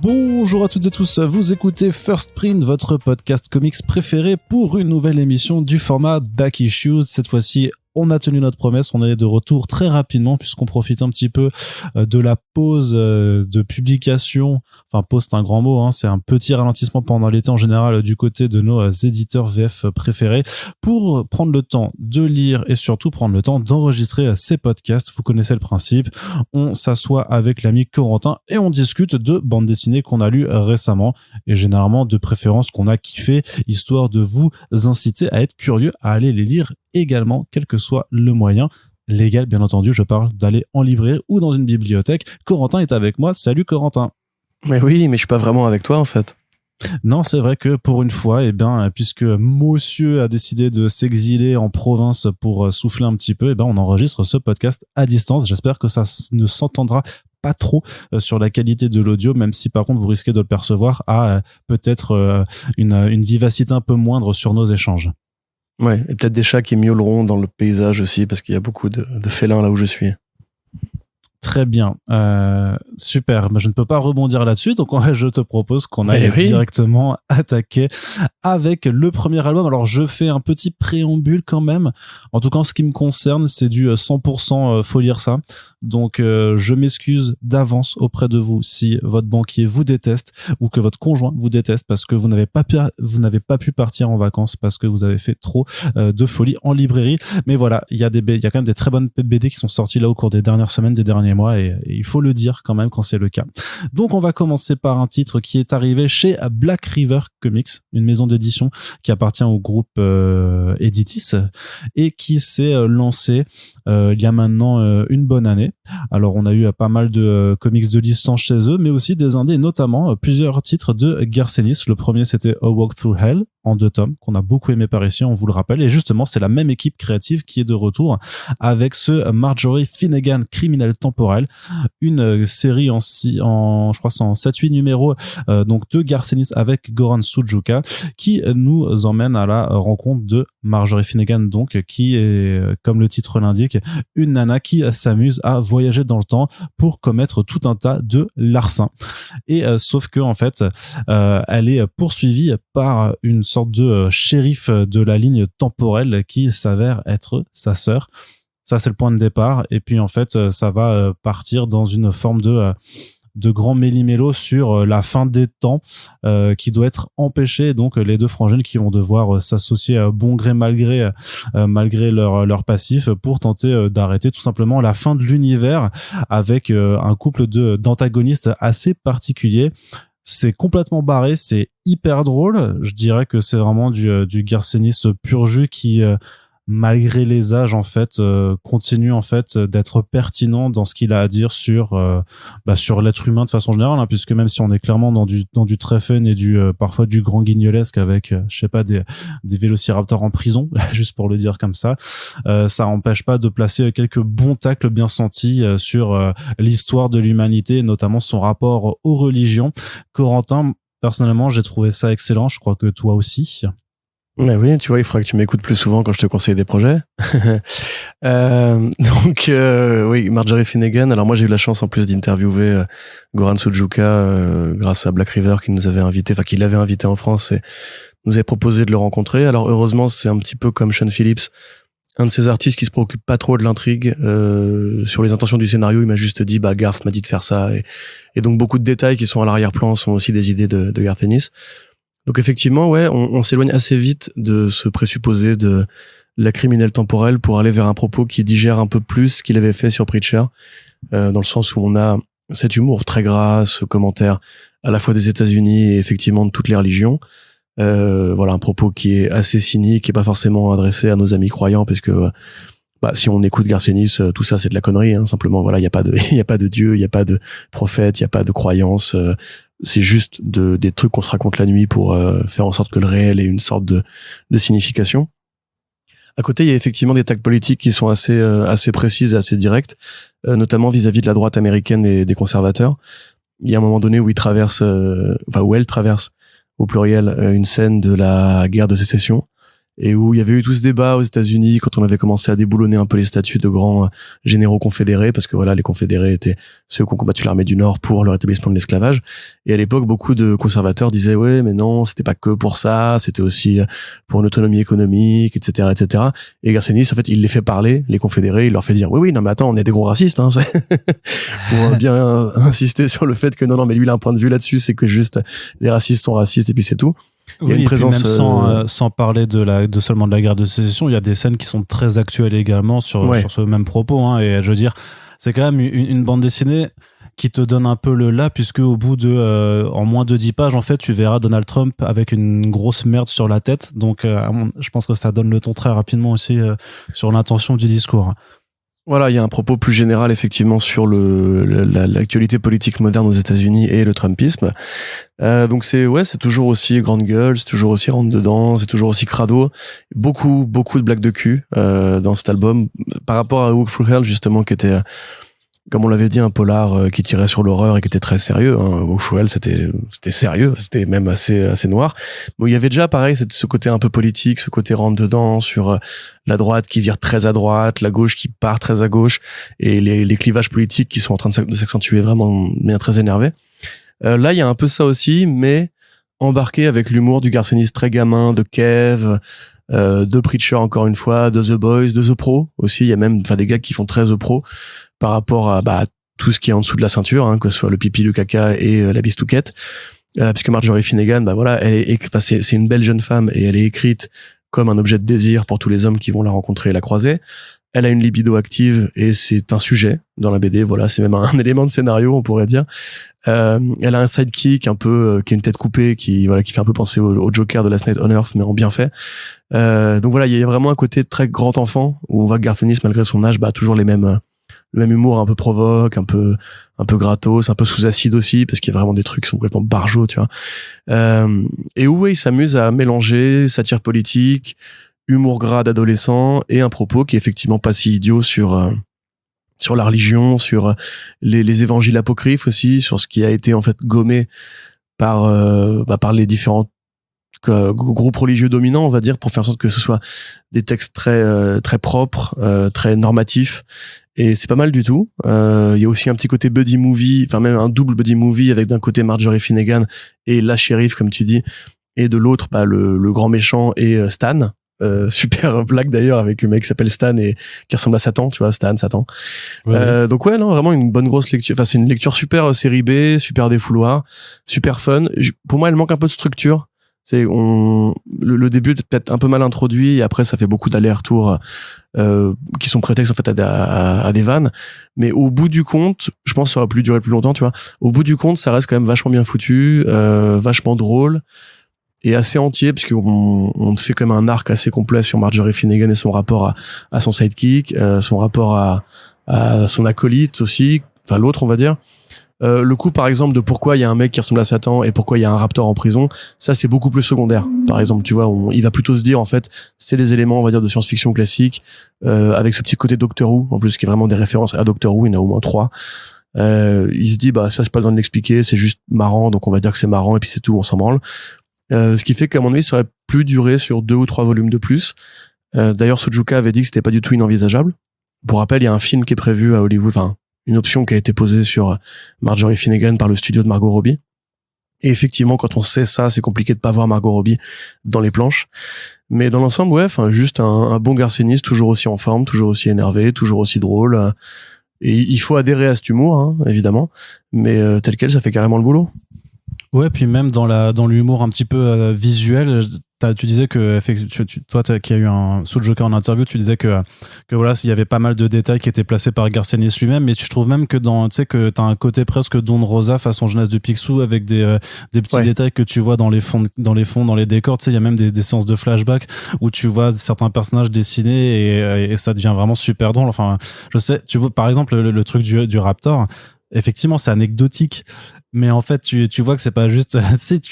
Bonjour à toutes et tous, vous écoutez First Print, votre podcast comics préféré pour une nouvelle émission du format Back Issues. Cette fois-ci, on a tenu notre promesse, on est de retour très rapidement puisqu'on profite un petit peu de la pause de publication. Enfin, pause c'est un grand mot, hein, c'est un petit ralentissement pendant l'été en général du côté de nos éditeurs VF préférés pour prendre le temps de lire et surtout prendre le temps d'enregistrer ces podcasts. Vous connaissez le principe, on s'assoit avec l'ami Corentin et on discute de bandes dessinées qu'on a lues récemment et généralement de préférences qu'on a kiffé, histoire de vous inciter à être curieux, à aller les lire également, quel que soit le moyen légal, bien entendu. Je parle d'aller en librairie ou dans une bibliothèque. Corentin est avec moi. Salut Corentin. Mais oui, mais je suis pas vraiment avec toi en fait. Non, c'est vrai que pour une fois, puisque Monsieur a décidé de s'exiler en province pour souffler un petit peu, on enregistre ce podcast à distance. J'espère que ça ne s'entendra pas trop sur la qualité de l'audio, même si par contre vous risquez de le percevoir à peut-être une vivacité un peu moindre sur nos échanges. Ouais, et peut-être des chats qui miauleront dans le paysage aussi, parce qu'il y a beaucoup de félins là où je suis. Très bien, super. Je ne peux pas rebondir là-dessus, donc je te propose qu'on aille directement attaquer avec le premier album. Alors je fais un petit préambule quand même. En tout cas, en ce qui me concerne, c'est du 100% faut lire ça. Donc je m'excuse d'avance auprès de vous si votre banquier vous déteste ou que votre conjoint vous déteste parce que vous n'avez pas pu partir en vacances parce que vous avez fait trop de folie en librairie. Mais voilà, il y a quand même des très bonnes BD qui sont sorties là au cours des dernières semaines, des derniers mois, et il faut le dire quand même quand c'est le cas. Donc on va commencer par un titre qui est arrivé chez Black River Comics, une maison d'édition qui appartient au groupe Editis et qui s'est lancé il y a maintenant une bonne année. Alors on a eu pas mal de comics de licence chez eux, mais aussi des indés, notamment plusieurs titres de Garcenis. Le premier c'était A Walk Through Hell en 2 tomes, qu'on a beaucoup aimé par ici, on vous le rappelle, et justement c'est la même équipe créative qui est de retour avec ce Marjorie Finnegan Criminel Temporel, une série je crois c'est en 7-8 numéros donc de Garcenis avec Goran Sujuka, qui nous emmène à la rencontre de Marjorie Finnegan, donc qui est, comme le titre l'indique, une nana qui s'amuse à voyager dans le temps pour commettre tout un tas de larcins. Et sauf que en fait elle est poursuivie par une sorte de shérif de la ligne temporelle qui s'avère être sa sœur. Ça c'est le point de départ, et puis en fait ça va partir dans une forme de grand méli-mélo sur la fin des temps qui doit être empêchée. Donc les deux frangines qui vont devoir s'associer à bon gré malgré leur passif pour tenter d'arrêter tout simplement la fin de l'univers avec un couple d'antagonistes assez particuliers. C'est complètement barré, c'est hyper drôle. Je dirais que c'est vraiment du Garcenis pur jus qui malgré les âges en fait continue en fait d'être pertinent dans ce qu'il a à dire sur l'être humain de façon générale, hein, puisque même si on est clairement dans du très fun et parfois du grand guignolesque avec je sais pas des vélociraptors en prison juste pour le dire comme ça, ça empêche pas de placer quelques bons tacles bien sentis sur l'histoire de l'humanité, notamment son rapport aux religions. Corentin, personnellement j'ai trouvé ça excellent, je crois que toi aussi. Mais oui, tu vois, il faudra que tu m'écoutes plus souvent quand je te conseille des projets. Oui, Marjorie Finnegan. Alors moi, j'ai eu la chance en plus d'interviewer Goran Sujuka grâce à Black River qui l'avait invité en France et nous avait proposé de le rencontrer. Alors heureusement, c'est un petit peu comme Sean Phillips, un de ces artistes qui se préoccupe pas trop de l'intrigue. Sur les intentions du scénario, il m'a juste dit Garth m'a dit de faire ça, et donc beaucoup de détails qui sont à l'arrière-plan sont aussi des idées de Garth Ennis. Donc effectivement, ouais, on s'éloigne assez vite de ce présupposé de la criminelle temporelle pour aller vers un propos qui digère un peu plus ce qu'il avait fait sur Preacher, dans le sens où on a cet humour très gras, ce commentaire à la fois des États-Unis et effectivement de toutes les religions. Voilà, un propos qui est assez cynique et pas forcément adressé à nos amis croyants, parce que si on écoute Garcenis, tout ça c'est de la connerie, hein, simplement. Voilà, il y a pas de Dieu, il y a pas de prophète, il y a pas de croyance. C'est juste des trucs qu'on se raconte la nuit pour faire en sorte que le réel ait une sorte de signification. À côté, il y a effectivement des tags politiques qui sont assez précises et assez directes, notamment vis-à-vis de la droite américaine et des conservateurs. Il y a un moment donné où elle traverse au pluriel une scène de la guerre de sécession, et où il y avait eu tout ce débat aux États-Unis quand on avait commencé à déboulonner un peu les statuts de grands généraux confédérés, parce que voilà, les confédérés étaient ceux qui ont combattu l'armée du Nord pour le rétablissement de l'esclavage. Et à l'époque, beaucoup de conservateurs disaient ouais, mais non, c'était pas que pour ça, c'était aussi pour une autonomie économique, etc., etc. Et Garcenis, en fait, il les fait parler, les confédérés, il leur fait dire oui, non, mais attends, on est des gros racistes, hein, pour bien insister sur le fait que non, mais lui, il a un point de vue là-dessus, c'est que juste les racistes sont racistes et puis c'est tout. Il y a une présence, même sans parler de seulement de la guerre de sécession, il y a des scènes qui sont très actuelles également sur ce même propos, hein, et je veux dire, c'est quand même une bande dessinée qui te donne un peu le là, puisque au bout de en moins de 10 pages, en fait, tu verras Donald Trump avec une grosse merde sur la tête. Donc je pense que ça donne le ton très rapidement aussi sur l'intention du discours. Voilà, il y a un propos plus général effectivement sur l'actualité politique moderne aux États-Unis et le Trumpisme. Donc c'est toujours aussi grande gueule, c'est toujours aussi rentre dedans, c'est toujours aussi crado. Beaucoup de blagues de cul dans cet album par rapport à Walk Through Hell justement, qui était, comme on l'avait dit, un polar qui tirait sur l'horreur et qui était très sérieux. Walk Through Hell, c'était sérieux, c'était même assez noir. Bon, il y avait déjà pareil, ce côté un peu politique, ce côté rentre dedans sur la droite qui vire très à droite, la gauche qui part très à gauche, et les clivages politiques qui sont en train de s'accentuer vraiment bien très énervés. Là, il y a un peu ça aussi, mais embarqué avec l'humour du Garcenis très gamin, de Kev, de Preacher encore une fois, de The Boys, de The Pro aussi. Il y a même des gars qui font très The Pro par rapport à tout ce qui est en dessous de la ceinture, hein, que ce soit le pipi, le caca et la bistouquette. Puisque Marjorie Finnegan, voilà, c'est une belle jeune femme et elle est écrite comme un objet de désir pour tous les hommes qui vont la rencontrer et la croiser. Elle a une libido active et c'est un sujet dans la BD. Voilà, c'est même un élément de scénario, on pourrait dire. Elle a un sidekick un peu qui a une tête coupée, qui fait un peu penser au Joker de Last Night on Earth, mais en bien fait. Donc voilà, il y a vraiment un côté très grand enfant où on voit que Garcenis, malgré son âge, toujours le même humour un peu provoque, un peu gratos, un peu sous acide aussi, parce qu'il y a vraiment des trucs qui sont complètement barjots, tu vois. Et où il s'amuse à mélanger satire politique, humour gras d'adolescent et un propos qui est effectivement pas si idiot sur la religion, sur les évangiles apocryphes aussi, sur ce qui a été en fait gommé par les différents groupes religieux dominants, on va dire, pour faire en sorte que ce soit des textes très très propres, très normatifs. Et c'est pas mal du tout. Il y a aussi un petit côté buddy movie, enfin même un double buddy movie avec d'un côté Marjorie Finnegan et la shérif, comme tu dis, et de l'autre le grand méchant et Stan. Super blague d'ailleurs avec le mec qui s'appelle Stan et qui ressemble à Satan, tu vois, Satan. Ouais. Donc non, vraiment une bonne grosse lecture. Enfin, c'est une lecture super série B, super défouloir, super fun. Pour moi, elle manque un peu de structure. Le début est peut-être un peu mal introduit et après ça fait beaucoup d'allers-retours qui sont prétextes en fait à des vannes. Mais au bout du compte, je pense que ça aurait pu durer plus longtemps, tu vois. Au bout du compte, ça reste quand même vachement bien foutu, vachement drôle. Et assez entier, parce qu'on te fait quand même un arc assez complet sur Marjorie Finnegan et son rapport à son sidekick, son rapport à son acolyte aussi, enfin l'autre on va dire. Le coup par exemple de pourquoi il y a un mec qui ressemble à Satan et pourquoi il y a un raptor en prison, ça c'est beaucoup plus secondaire. Par exemple, tu vois, il va plutôt se dire en fait, c'est des éléments on va dire de science-fiction classique, avec ce petit côté Doctor Who, en plus qui est vraiment des références à Doctor Who, il y en a au moins 3. Il se dit ça c'est pas besoin de l'expliquer, c'est juste marrant, donc on va dire que c'est marrant et puis c'est tout, on s'en branle. Ce qui fait qu'à mon avis, ça aurait pu durer sur 2 ou 3 volumes de plus. D'ailleurs, Suzuka avait dit que c'était pas du tout inenvisageable. Pour rappel, il y a un film qui est prévu à Hollywood, enfin, une option qui a été posée sur Marjorie Finnegan par le studio de Margot Robbie. Et effectivement, quand on sait ça, c'est compliqué de pas voir Margot Robbie dans les planches. Mais dans l'ensemble, juste un bon Garcenis, toujours aussi en forme, toujours aussi énervé, toujours aussi drôle. Et il faut adhérer à cet humour, hein, évidemment. Mais tel quel, ça fait carrément le boulot. Ouais, puis même dans l'humour un petit peu visuel, tu disais que toi qui as eu un Suzuka en interview, tu disais que voilà, s'il y avait pas mal de détails qui étaient placés par Garcenis lui-même, mais je trouve même que que t'as un côté presque Don Rosa façon jeunesse de Picsou avec des petits détails que tu vois dans les fonds, dans les décors. Tu sais, il y a même des séances de flashback où tu vois certains personnages dessinés et ça devient vraiment super drôle. Enfin, je sais, tu vois par exemple le truc du Raptor. Effectivement, c'est anecdotique. Mais en fait, tu vois que c'est pas juste,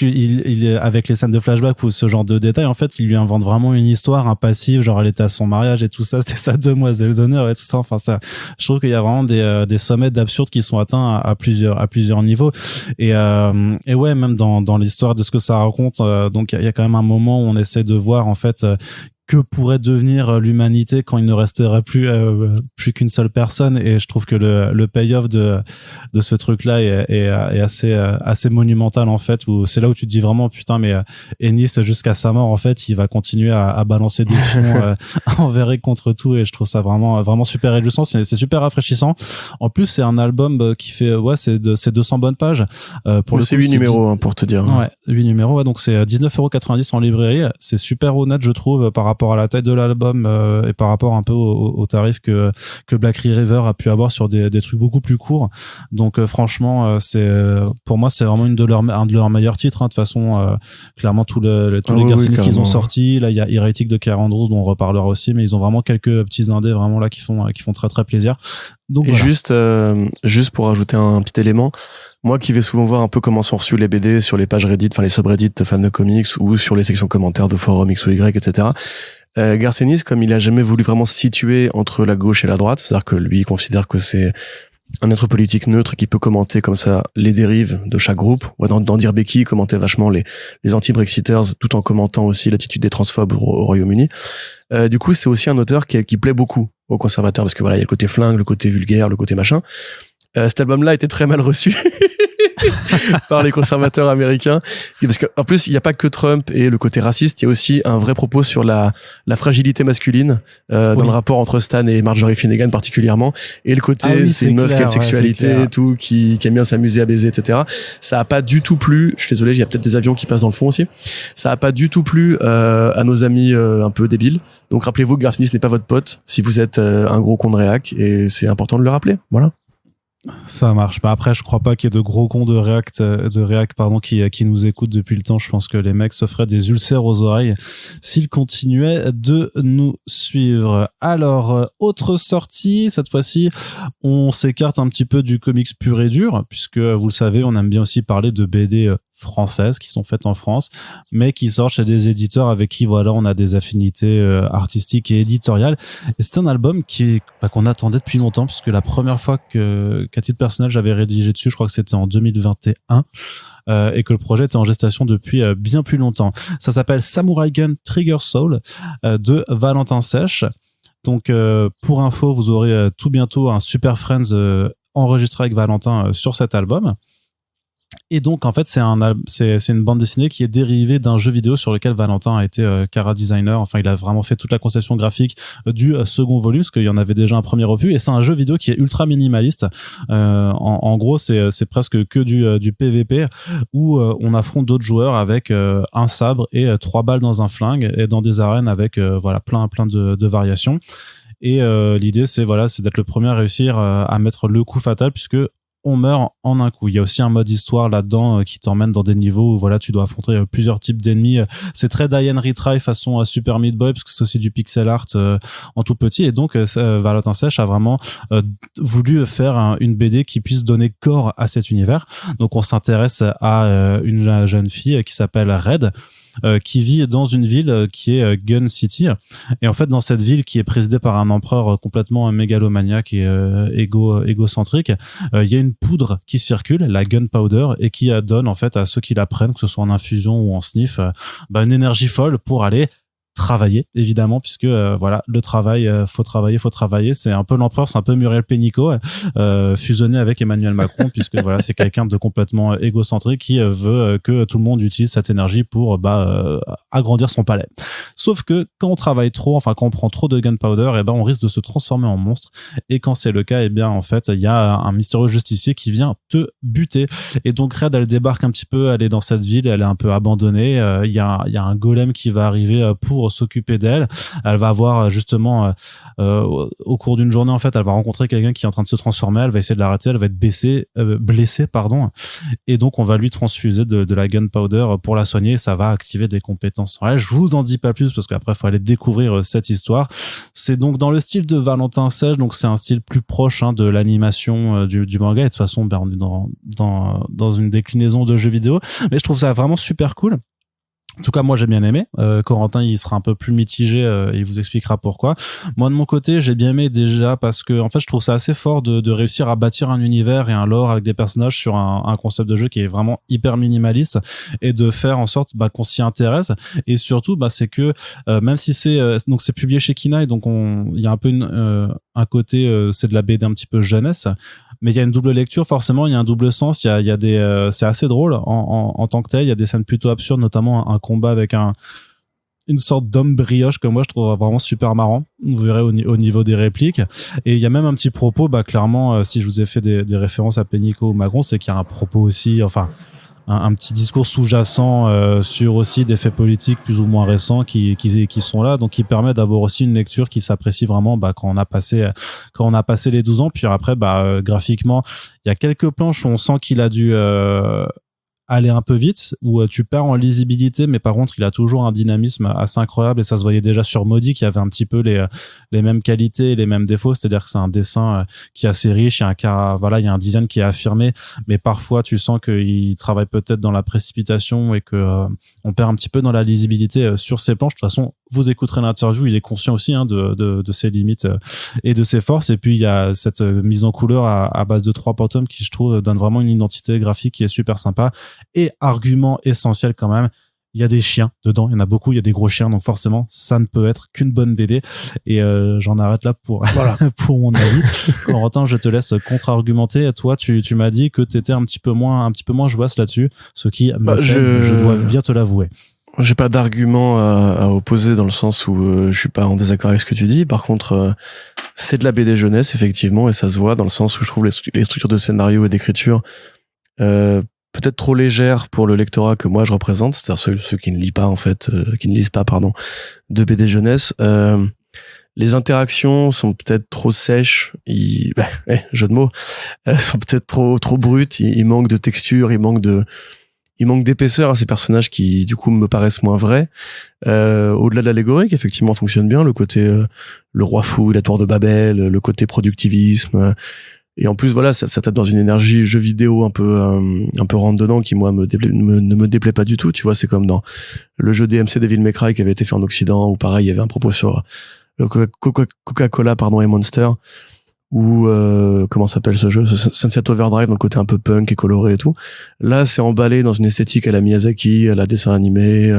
il avec les scènes de flashback ou ce genre de détails, en fait, il lui invente vraiment une histoire, un passif, genre elle était à son mariage et tout ça, c'était sa demoiselle d'honneur et tout ça. Enfin, ça, je trouve qu'il y a vraiment des sommets d'absurde qui sont atteints à plusieurs niveaux. Et ouais, même dans l'histoire de ce que ça raconte, donc il y a quand même un moment où on essaie de voir, en fait, que pourrait devenir l'humanité quand il ne resterait plus qu'une seule personne. Et je trouve que le payoff de ce truc-là est assez monumental en fait, où c'est là où tu te dis vraiment putain, mais Ennis jusqu'à sa mort en fait il va continuer à balancer des fions envers et contre tout, et je trouve ça vraiment super réjouissant. C'est super rafraîchissant. En plus c'est un album qui fait c'est 200 bonnes pages pour le c'est coup, 8 numéros pour te dire. Ouais, 8 numéros, donc c'est 19,90€ en librairie. C'est super honnête je trouve par rapport à la taille de l'album et par rapport un peu au tarif que Black River a pu avoir sur des trucs beaucoup plus courts. Donc franchement c'est pour moi c'est vraiment un de leurs meilleurs titres, hein. De toute façon clairement tous les Garcinis qu'ils ont sortis, là il y a Heretic de Karen Andrews dont on reparlera aussi, mais ils ont vraiment quelques petits indés vraiment là qui font très très plaisir. Donc, et voilà. juste pour ajouter un petit élément, moi qui vais souvent voir un peu comment sont reçus les BD sur les pages Reddit, enfin les subreddits de fans de comics ou sur les sections commentaires de forums X ou Y, etc. Garcenis, comme il a jamais voulu vraiment se situer entre la gauche et la droite, c'est-à-dire que lui il considère que c'est un être politique neutre qui peut commenter comme ça les dérives de chaque groupe. Dans Dear Becky, commentait vachement les anti-Brexiters tout en commentant aussi l'attitude des transphobes au Royaume-Uni. Du coup, c'est aussi un auteur qui plaît beaucoup aux conservateurs parce que voilà, il y a le côté flingue, le côté vulgaire, le côté machin. Cet album-là a été très mal reçu par les conservateurs américains, parce qu'en plus il n'y a pas que Trump et le côté raciste, il y a aussi un vrai propos sur la fragilité masculine dans le rapport entre Stan et Marjorie Finnegan particulièrement, et le côté c'est une meuf qui a une sexualité et tout, qui aime bien s'amuser à baiser, etc. Ça a pas du tout plu, je suis désolé, il y a peut-être des avions qui passent dans le fond aussi, ça a pas du tout plu à nos amis un peu débiles. Donc rappelez-vous que Garcinis n'est pas votre pote si vous êtes un gros con de réac, et c'est important de le rappeler. Voilà. Ça marche. Bah après, je crois pas qu'il y ait de gros cons de réac qui nous écoutent depuis le temps. Je pense que les mecs se feraient des ulcères aux oreilles s'ils continuaient de nous suivre. Alors, autre sortie, cette fois-ci, on s'écarte un petit peu du comics pur et dur, puisque vous le savez, on aime bien aussi parler de BD françaises qui sont faites en France, mais qui sortent chez des éditeurs avec qui voilà on a des affinités artistiques et éditoriales. Et c'est un album qu'on attendait depuis longtemps, puisque la première fois qu'à titre personnel j'avais rédigé dessus, je crois que c'était en 2021, et que le projet était en gestation depuis bien plus longtemps. Ça s'appelle Samurai Gun Trigger Soul de Valentin Sèche. Donc pour info, vous aurez tout bientôt un Super Friends enregistré avec Valentin sur cet album. Et donc en fait c'est une bande dessinée qui est dérivée d'un jeu vidéo sur lequel Valentin a été chara designer. Enfin, il a vraiment fait toute la conception graphique du second volume, parce qu'il y en avait déjà un premier opus, et c'est un jeu vidéo qui est ultra minimaliste. En gros c'est presque que du PVP où on affronte d'autres joueurs avec un sabre et 3 balles dans un flingue, et dans des arènes avec voilà plein de variations. Et l'idée c'est d'être le premier à réussir à mettre le coup fatal, puisque on meurt en un coup. Il y a aussi un mode histoire là-dedans qui t'emmène dans des niveaux où voilà, tu dois affronter plusieurs types d'ennemis. C'est très Die and Retry façon Super Meat Boy, parce que c'est aussi du pixel art en tout petit. Et donc Valentin Sèche a vraiment voulu faire une BD qui puisse donner corps à cet univers. Donc on s'intéresse à une jeune fille qui s'appelle Red, qui vit dans une ville qui est Gun City, et en fait dans cette ville qui est présidée par un empereur complètement mégalomaniaque et égocentrique, il y a une poudre qui circule, la gunpowder, et qui donne en fait à ceux qui la prennent, que ce soit en infusion ou en sniff, une énergie folle pour aller travailler, évidemment, puisque voilà, le travail, faut travailler. C'est un peu l'empereur, c'est un peu Muriel Pénicaud fusionné avec Emmanuel Macron, puisque voilà, c'est quelqu'un de complètement égocentrique qui veut que tout le monde utilise cette énergie pour agrandir son palais. Sauf que quand on travaille trop, enfin quand on prend trop de gunpowder, on risque de se transformer en monstre. Et quand c'est le cas, en fait, il y a un mystérieux justicier qui vient te buter. Et donc Red, elle débarque un petit peu, elle est dans cette ville, elle est un peu abandonnée. Il y a un golem qui va arriver pour s'occuper d'elle. Elle va avoir justement au cours d'une journée, en fait, elle va rencontrer quelqu'un qui est en train de se transformer, elle va essayer de l'arrêter, elle va être blessée, et donc on va lui transfuser de la gunpowder pour la soigner, et ça va activer des compétences. Ouais, je vous en dis pas plus parce qu'après il faut aller découvrir cette histoire. C'est donc dans le style de Valentin Sèche, donc c'est un style plus proche de l'animation du manga, et de toute façon on est dans une déclinaison de jeux vidéo, mais je trouve ça vraiment super cool. En tout cas, moi, j'ai bien aimé. Corentin, il sera un peu plus mitigé, il vous expliquera pourquoi. Moi, de mon côté, j'ai bien aimé déjà parce que, en fait, je trouve ça assez fort de réussir à bâtir un univers et un lore avec des personnages sur un concept de jeu qui est vraiment hyper minimaliste et de faire en sorte qu'on s'y intéresse. Et surtout, c'est que même si donc c'est publié chez Kinaï, donc il y a un peu un côté, c'est de la BD un petit peu jeunesse. Mais il y a une double lecture, forcément, il y a un double sens, il y a des, c'est assez drôle en tant que tel, il y a des scènes plutôt absurdes, notamment un combat avec une sorte d'homme brioche que moi je trouve vraiment super marrant. Vous verrez au niveau des répliques. Et il y a même un petit propos, clairement, si je vous ai fait des références à Pénicaud ou Macron, c'est qu'il y a un propos aussi, enfin, un petit discours sous-jacent sur aussi des faits politiques plus ou moins récents qui sont là, donc qui permet d'avoir aussi une lecture qui s'apprécie vraiment quand on a passé les 12 ans. Puis après graphiquement, il y a quelques planches où on sent qu'il a dû aller un peu vite, où tu perds en lisibilité, mais par contre il a toujours un dynamisme assez incroyable, et ça se voyait déjà sur Maudit qui avait un petit peu les mêmes qualités et les mêmes défauts, c'est-à-dire que c'est un dessin qui est assez riche, il y a un design qui est affirmé, mais parfois tu sens qu'il travaille peut-être dans la précipitation et que on perd un petit peu dans la lisibilité sur ses planches. De toute façon, vous écouterez l'interview, il est conscient aussi de ses limites et de ses forces. Et puis il y a cette mise en couleur à base de 3 tomes qui, je trouve, donne vraiment une identité graphique qui est super sympa. Et argument essentiel quand même, il y a des chiens dedans, il y en a beaucoup, il y a des gros chiens, donc forcément ça ne peut être qu'une bonne BD. Et j'en arrête là pour pour mon avis. Corentin, je te laisse contre-argumenter. Toi, tu m'as dit que t'étais un petit peu moins jouasse là-dessus, ce qui je dois bien te l'avouer. J'ai pas d'argument à opposer dans le sens où je suis pas en désaccord avec ce que tu dis. Par contre, c'est de la BD jeunesse effectivement, et ça se voit dans le sens où je trouve les structures de scénario et d'écriture peut-être trop légères pour le lectorat que moi je représente, c'est-à-dire ceux qui ne lisent pas de BD jeunesse. Les interactions sont peut-être trop sèches, jeu de mots, sont peut-être trop brutes, il manque de texture, il manque d'épaisseur à ces personnages qui du coup me paraissent moins vrais. Au-delà de l'allégorique, effectivement, fonctionne bien le côté le roi fou, la tour de Babel, le côté productivisme, et en plus voilà, ça tape dans une énergie jeu vidéo un peu rentre dedans qui moi ne me déplaît pas du tout. Tu vois, c'est comme dans le jeu DMC Devil May Cry qui avait été fait en Occident, où pareil il y avait un propos sur le Coca-Cola et Monster, ou comment s'appelle ce jeu, Sunset Overdrive, dans le côté un peu punk et coloré et tout. Là, c'est emballé dans une esthétique à la Miyazaki, à la dessin animé,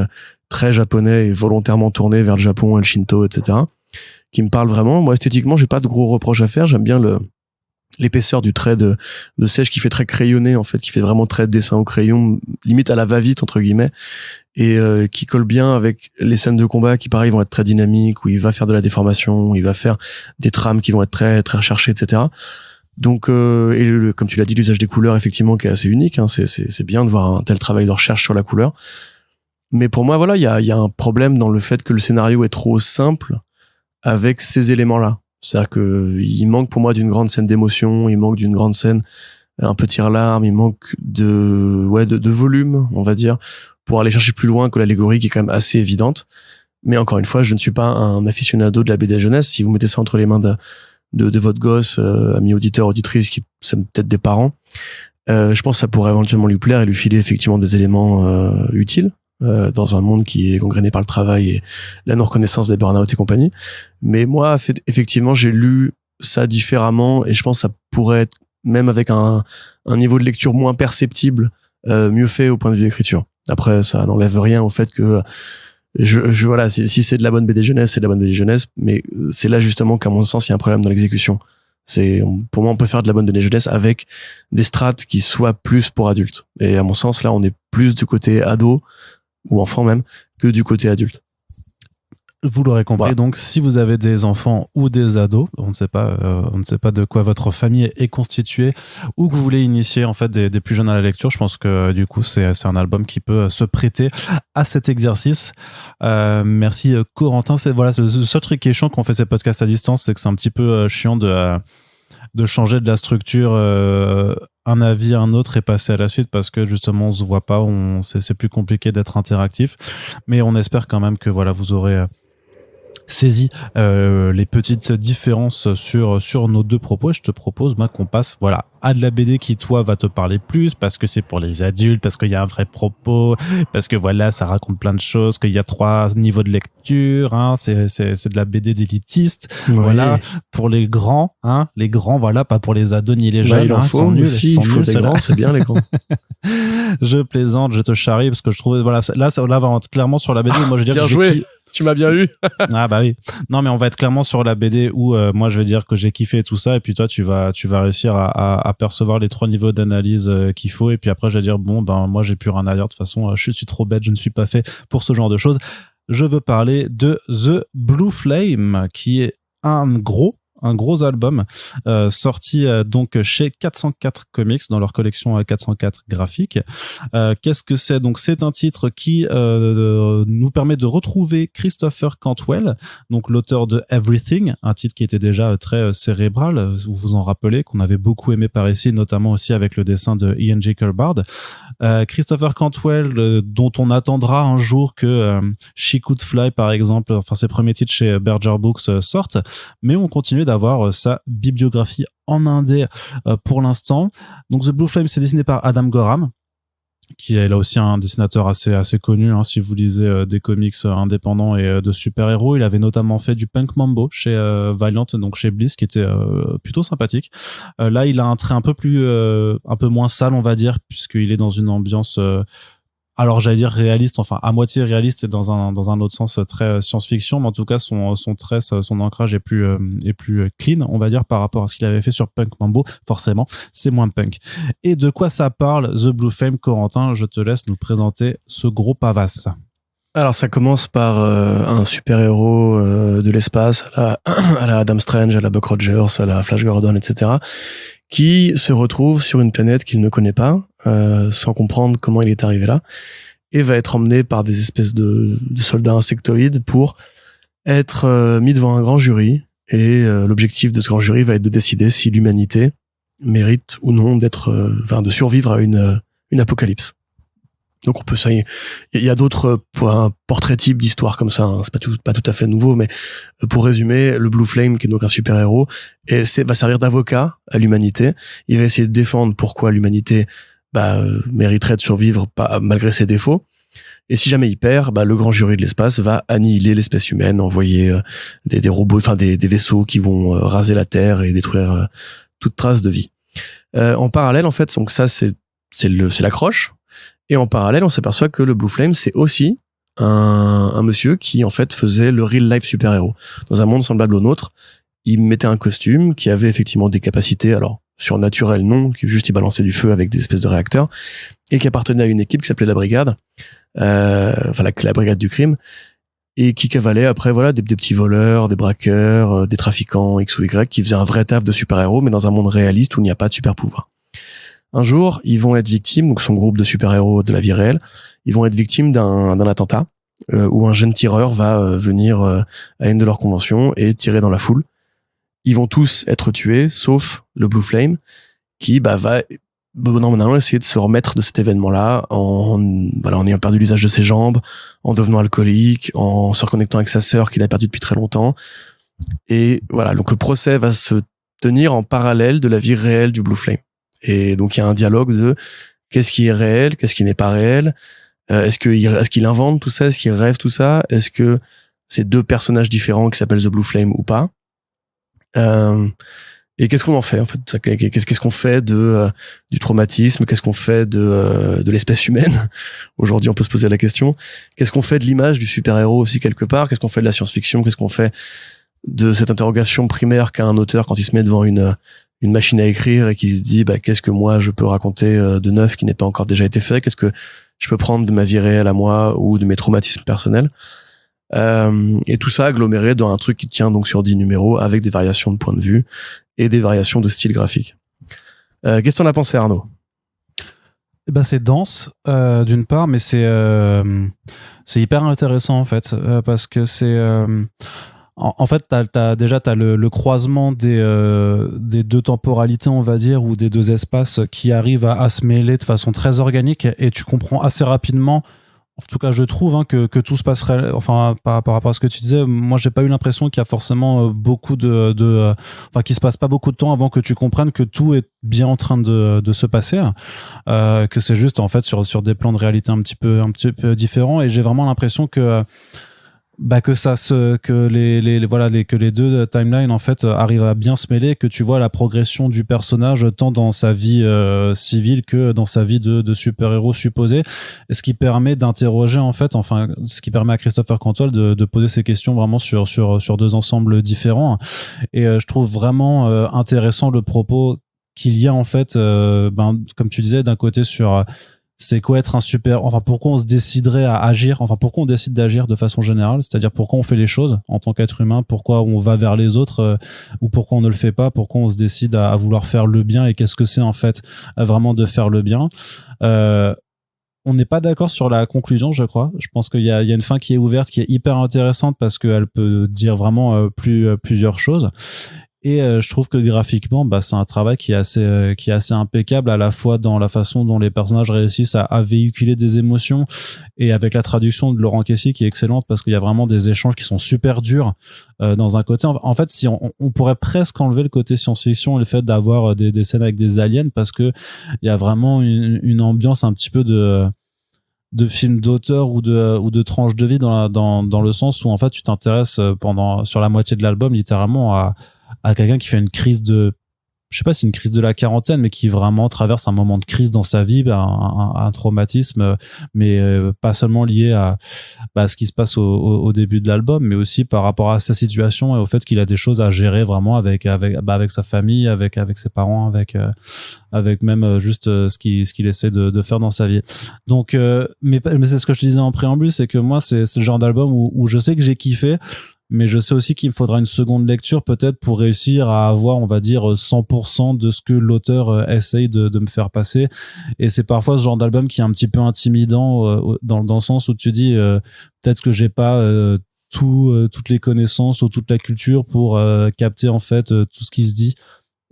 très japonais et volontairement tourné vers le Japon et le Shinto, etc., qui me parle vraiment. Moi, esthétiquement, j'ai pas de gros reproches à faire. J'aime bien l'épaisseur du trait de Sage qui fait très crayonné, en fait, qui fait vraiment très dessin au crayon, limite à la va-vite entre guillemets, et qui colle bien avec les scènes de combat qui pareil vont être très dynamiques, où il va faire de la déformation, où il va faire des trames qui vont être très très recherchées, etc. Donc comme tu l'as dit, l'usage des couleurs effectivement qui est assez unique, hein, c'est bien de voir un tel travail de recherche sur la couleur. Mais pour moi voilà, il y a un problème dans le fait que le scénario est trop simple avec ces éléments-là. C'est-à-dire que il manque pour moi d'une grande scène d'émotion, il manque d'une grande scène un peu tire-larme, il manque de volume, on va dire, pour aller chercher plus loin que l'allégorie qui est quand même assez évidente. Mais encore une fois, je ne suis pas un aficionado de la BD jeunesse. Si vous mettez ça entre les mains de votre gosse, ami auditeur, auditrice, qui c'est peut-être des parents, je pense que ça pourrait éventuellement lui plaire et lui filer effectivement des éléments utiles. Dans un monde qui est gangréné par le travail et la non-reconnaissance des burn-out et compagnie. Mais moi, effectivement, j'ai lu ça différemment, et je pense que ça pourrait être, même avec un niveau de lecture moins perceptible, mieux fait au point de vue écriture. Après, ça n'enlève rien au fait que voilà, si c'est de la bonne BD jeunesse, c'est de la bonne BD jeunesse, mais c'est là justement qu'à mon sens, il y a un problème dans l'exécution. Pour moi, on peut faire de la bonne BD jeunesse avec des strates qui soient plus pour adultes. Et à mon sens, là, on est plus du côté ado, ou enfant même, que du côté adulte. Vous l'aurez compris, voilà. Donc si vous avez des enfants ou des ados, on ne sait pas de quoi votre famille est constituée, ou que vous voulez initier en fait des plus jeunes à la lecture, je pense que du coup c'est un album qui peut se prêter à cet exercice. Merci Corentin. C'est le seul truc qui est chiant quand on fait ces podcasts à distance, c'est que c'est un petit peu chiant de changer de la structure, un avis, un autre, et passer à la suite, parce que justement on se voit pas, c'est plus compliqué d'être interactif, mais on espère quand même que voilà, vous aurez saisi les petites différences sur nos deux propos. Je te propose qu'on passe à de la BD qui toi va te parler plus parce que c'est pour les adultes, parce qu'il y a un vrai propos, parce que ça raconte plein de choses, qu'il y a 3 niveaux de lecture, c'est de la BD d'élitiste. Oui. Pour les grands, pas pour les ados ni les jeunes. Il en faut aussi, il faut des grands, c'est bien les grands. Je plaisante, je te charrie parce que je trouve là on va clairement sur la BD. Moi je veux dire bien joué. Tu m'as bien eu. Ah bah oui. Non mais on va être clairement sur la BD où moi je vais dire que j'ai kiffé tout ça et puis toi tu vas réussir à percevoir les 3 niveaux d'analyse qu'il faut et puis après je vais dire moi j'ai plus rien à dire de toute façon je suis trop bête, je ne suis pas fait pour ce genre de choses. Je veux parler de The Blue Flame qui est un gros album sorti donc chez 404 Comics dans leur collection 404 graphique. Qu'est-ce que c'est? Donc c'est un titre qui nous permet de retrouver Christopher Cantwell, donc l'auteur de Everything, un titre qui était déjà très cérébral, vous vous en rappelez, qu'on avait beaucoup aimé par ici, notamment aussi avec le dessin de Ian J. Kurbard. Christopher Cantwell, dont on attendra un jour que She Could Fly par exemple, ses premiers titres chez Berger Books sortent, mais on continue d'avoir sa bibliographie en indé pour l'instant. Donc The Blue Flame, c'est dessiné par Adam Gorham, qui est là aussi un dessinateur assez connu, si vous lisez des comics indépendants et de super-héros. Il avait notamment fait du Punk Mambo chez Valiant, donc chez Bliss, qui était plutôt sympathique. Là, il a un trait un peu moins sale, on va dire, puisqu'il est dans une ambiance alors j'allais dire réaliste, à moitié réaliste et dans un autre sens très science-fiction, mais en tout cas son trait, son ancrage est plus clean, on va dire, par rapport à ce qu'il avait fait sur Punk Mambo. Forcément, c'est moins punk. Et de quoi ça parle, The Blue Flame? Corentin, je te laisse nous présenter ce gros pavasse. Alors ça commence par un super-héros de l'espace à la Adam Strange, à la Buck Rogers, à la Flash Gordon, etc., qui se retrouve sur une planète qu'il ne connaît pas, sans comprendre comment il est arrivé là, et va être emmené par des espèces de soldats insectoïdes pour être mis devant un grand jury, et l'objectif de ce grand jury va être de décider si l'humanité mérite ou non de survivre à une apocalypse. Donc on peut il y a d'autres portraits types d'histoires comme ça, c'est pas tout à fait nouveau, mais pour résumer, le Blue Flame, qui est donc un super-héros, va servir d'avocat à l'humanité. Il va essayer de défendre pourquoi l'humanité mériterait de survivre malgré ses défauts. Et si jamais il perd, le grand jury de l'espace va annihiler l'espèce humaine, envoyer des robots, des vaisseaux qui vont raser la Terre et détruire toute trace de vie. En parallèle, en fait, donc ça c'est l'accroche. Et en parallèle, on s'aperçoit que le Blue Flame, c'est aussi un monsieur qui, en fait, faisait le real life super-héros. Dans un monde semblable au nôtre, il mettait un costume qui avait effectivement des capacités, alors, surnaturelles, non, qui juste il balançait du feu avec des espèces de réacteurs, et qui appartenait à une équipe qui s'appelait la Brigade, la Brigade du crime, et qui cavalait après, des petits voleurs, des braqueurs, des trafiquants X ou Y, qui faisaient un vrai taf de super-héros, mais dans un monde réaliste où il n'y a pas de super-pouvoir. Un jour, ils vont être victimes, donc son groupe de super-héros de la vie réelle, ils vont être victimes d'un attentat où un jeune tireur va venir à une de leurs conventions et tirer dans la foule. Ils vont tous être tués, sauf le Blue Flame, qui va normalement essayer de se remettre de cet événement-là en ayant perdu l'usage de ses jambes, en devenant alcoolique, en se reconnectant avec sa sœur qu'il a perdue depuis très longtemps. Et voilà, donc le procès va se tenir en parallèle de la vie réelle du Blue Flame. Et donc il y a un dialogue de qu'est-ce qui est réel, qu'est-ce qui n'est pas réel, est-ce qu'il invente tout ça, est-ce qu'il rêve tout ça, est-ce que c'est 2 personnages différents qui s'appellent The Blue Flame ou pas, et qu'est-ce qu'on en fait en fait, qu'est-ce qu'on fait du traumatisme, qu'est-ce qu'on fait de l'espèce humaine. Aujourd'hui on peut se poser la question, qu'est-ce qu'on fait de l'image du super-héros aussi quelque part, qu'est-ce qu'on fait de la science-fiction, qu'est-ce qu'on fait de cette interrogation primaire qu'a un auteur quand il se met devant une machine à écrire et qui se dit qu'est-ce que moi je peux raconter de neuf qui n'est pas encore déjà été fait, qu'est-ce que je peux prendre de ma vie réelle à moi ou de mes traumatismes personnels, et tout ça aggloméré dans un truc qui tient donc sur 10 numéros avec des variations de point de vue et des variations de style graphique. Qu'est-ce que t'en as pensé, Arnaud? C'est dense d'une part, mais c'est hyper intéressant en fait, parce que c'est en fait, t'as le croisement des 2 temporalités, on va dire, ou des 2 espaces qui arrivent à se mêler de façon très organique, et tu comprends assez rapidement en tout cas je trouve que tout se passerait, enfin par rapport à ce que tu disais, moi j'ai pas eu l'impression qu'il y a forcément beaucoup enfin qu'il se passe pas beaucoup de temps avant que tu comprennes que tout est bien en train de se passer, que c'est juste en fait sur des plans de réalité un petit peu différents, et j'ai vraiment l'impression que que les deux timelines en fait arrivent à bien se mêler, que tu vois la progression du personnage tant dans sa vie civile que dans sa vie de super-héros supposé, ce qui permet d'interroger en fait, enfin ce qui permet à Christopher Cantwell de poser ses questions vraiment sur deux ensembles différents, et je trouve vraiment intéressant le propos qu'il y a en fait, comme tu disais, d'un côté sur c'est quoi être un super, enfin pourquoi on se déciderait à agir, enfin pourquoi on décide d'agir de façon générale, c'est-à-dire pourquoi on fait les choses en tant qu'être humain, pourquoi on va vers les autres, ou pourquoi on ne le fait pas, pourquoi on se décide à vouloir faire le bien, et qu'est-ce que c'est en fait vraiment de faire le bien. On n'est pas d'accord sur la conclusion, je crois. Je pense qu'il y a une fin qui est ouverte, qui est hyper intéressante parce qu'elle peut dire vraiment plusieurs choses. Et je trouve que graphiquement, c'est un travail qui est assez impeccable, à la fois dans la façon dont les personnages réussissent à véhiculer des émotions, et avec la traduction de Laurent Kessy qui est excellente, parce qu'il y a vraiment des échanges qui sont super durs dans un côté. En fait, si on pourrait presque enlever le côté science-fiction et le fait d'avoir des scènes avec des aliens, parce que il y a vraiment une ambiance un petit peu de film d'auteur ou de tranche de vie dans le sens où en fait tu t'intéresses sur la moitié de l'album littéralement à quelqu'un qui fait une crise je sais pas si c'est une crise de la quarantaine, mais qui vraiment traverse un moment de crise dans sa vie, un traumatisme, mais pas seulement lié à ce qui se passe au début de l'album, mais aussi par rapport à sa situation et au fait qu'il a des choses à gérer vraiment avec sa famille, avec ses parents, avec même juste ce qu'il essaie de faire dans sa vie. Donc mais c'est ce que je te disais en préambule, c'est que moi c'est le genre d'album où je sais que j'ai kiffé, mais je sais aussi qu'il me faudra une seconde lecture peut-être pour réussir à avoir, on va dire, 100% de ce que l'auteur essaye de me faire passer. Et c'est parfois ce genre d'album qui est un petit peu intimidant dans le sens où tu dis peut-être que j'ai pas toutes les connaissances ou toute la culture pour capter en fait tout ce qui se dit.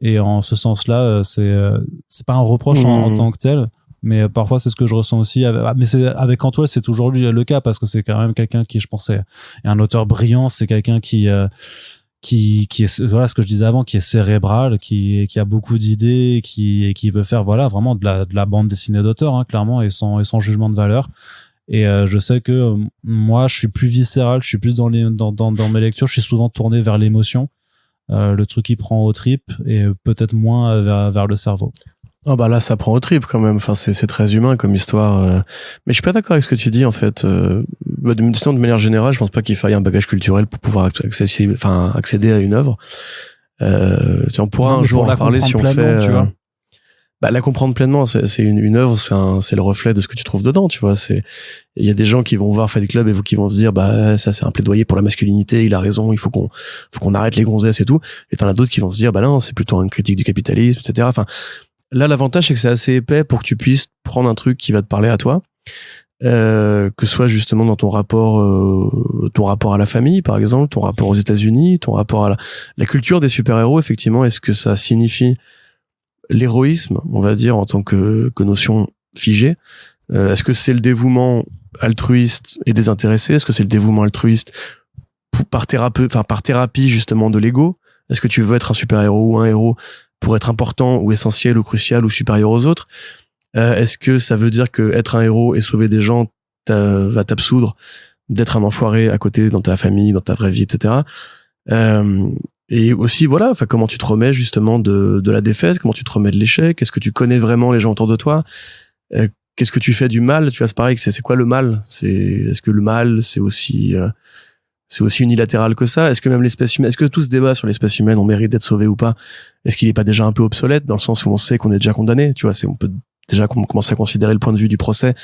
Et en ce sens-là, c'est pas un reproche en tant que tel. Mais parfois c'est ce que je ressens aussi, mais c'est avec Cantwell, c'est toujours lui le cas, parce que c'est quand même quelqu'un qui, je pense, est un auteur brillant, c'est quelqu'un qui est, voilà ce que je disais avant, qui est cérébral, qui a beaucoup d'idées, qui veut faire voilà vraiment de la bande dessinée d'auteur, hein, clairement, et sans jugement de valeur. Et je sais que moi je suis plus viscéral, je suis plus dans mes lectures, je suis souvent tourné vers l'émotion, le truc qui prend aux tripes, et peut-être moins vers le cerveau. Oh là ça prend au trip quand même, enfin c'est très humain comme histoire, mais je suis pas d'accord avec ce que tu dis en fait. De manière générale, je pense pas qu'il faille un bagage culturel pour pouvoir accéder à une œuvre. On pourra un jour en parler si on fait tu vois. La comprendre pleinement, c'est une œuvre, c'est le reflet de ce que tu trouves dedans, tu vois. Il y a des gens qui vont voir Fight Club et qui vont se dire ça c'est un plaidoyer pour la masculinité, il a raison, il faut qu'on arrête les gonzesses et tout, et t'en as d'autres qui vont se dire non, c'est plutôt une critique du capitalisme, etc. Enfin là, l'avantage, c'est que c'est assez épais pour que tu puisses prendre un truc qui va te parler à toi, que ce soit justement dans ton rapport à la famille, par exemple, ton rapport aux États-Unis, ton rapport à la culture des super-héros. Effectivement, est-ce que ça signifie l'héroïsme, on va dire, en tant que notion figée? Est-ce que c'est le dévouement altruiste et désintéressé? Est-ce que c'est le dévouement altruiste par thérapie justement de l'ego? Est-ce que tu veux être un super-héros ou un héros pour être important ou essentiel ou crucial ou supérieur aux autres? Est-ce que ça veut dire que être un héros et sauver des gens va t'absoudre d'être un enfoiré à côté dans ta famille, dans ta vraie vie, etc. Et aussi comment tu te remets justement de la défaite, comment tu te remets de l'échec, est-ce que tu connais vraiment les gens autour de toi, qu'est-ce que tu fais du mal, tu vois, c'est pareil, c'est quoi le mal, est-ce que le mal c'est aussi unilatéral que ça? Est-ce que même l'espèce humaine, est-ce que tout ce débat sur l'espèce humaine, on mérite d'être sauvé ou pas, est-ce qu'il est pas déjà un peu obsolète, dans le sens où on sait qu'on est déjà condamné, tu vois, on peut déjà commencer à considérer le point de vue du procès.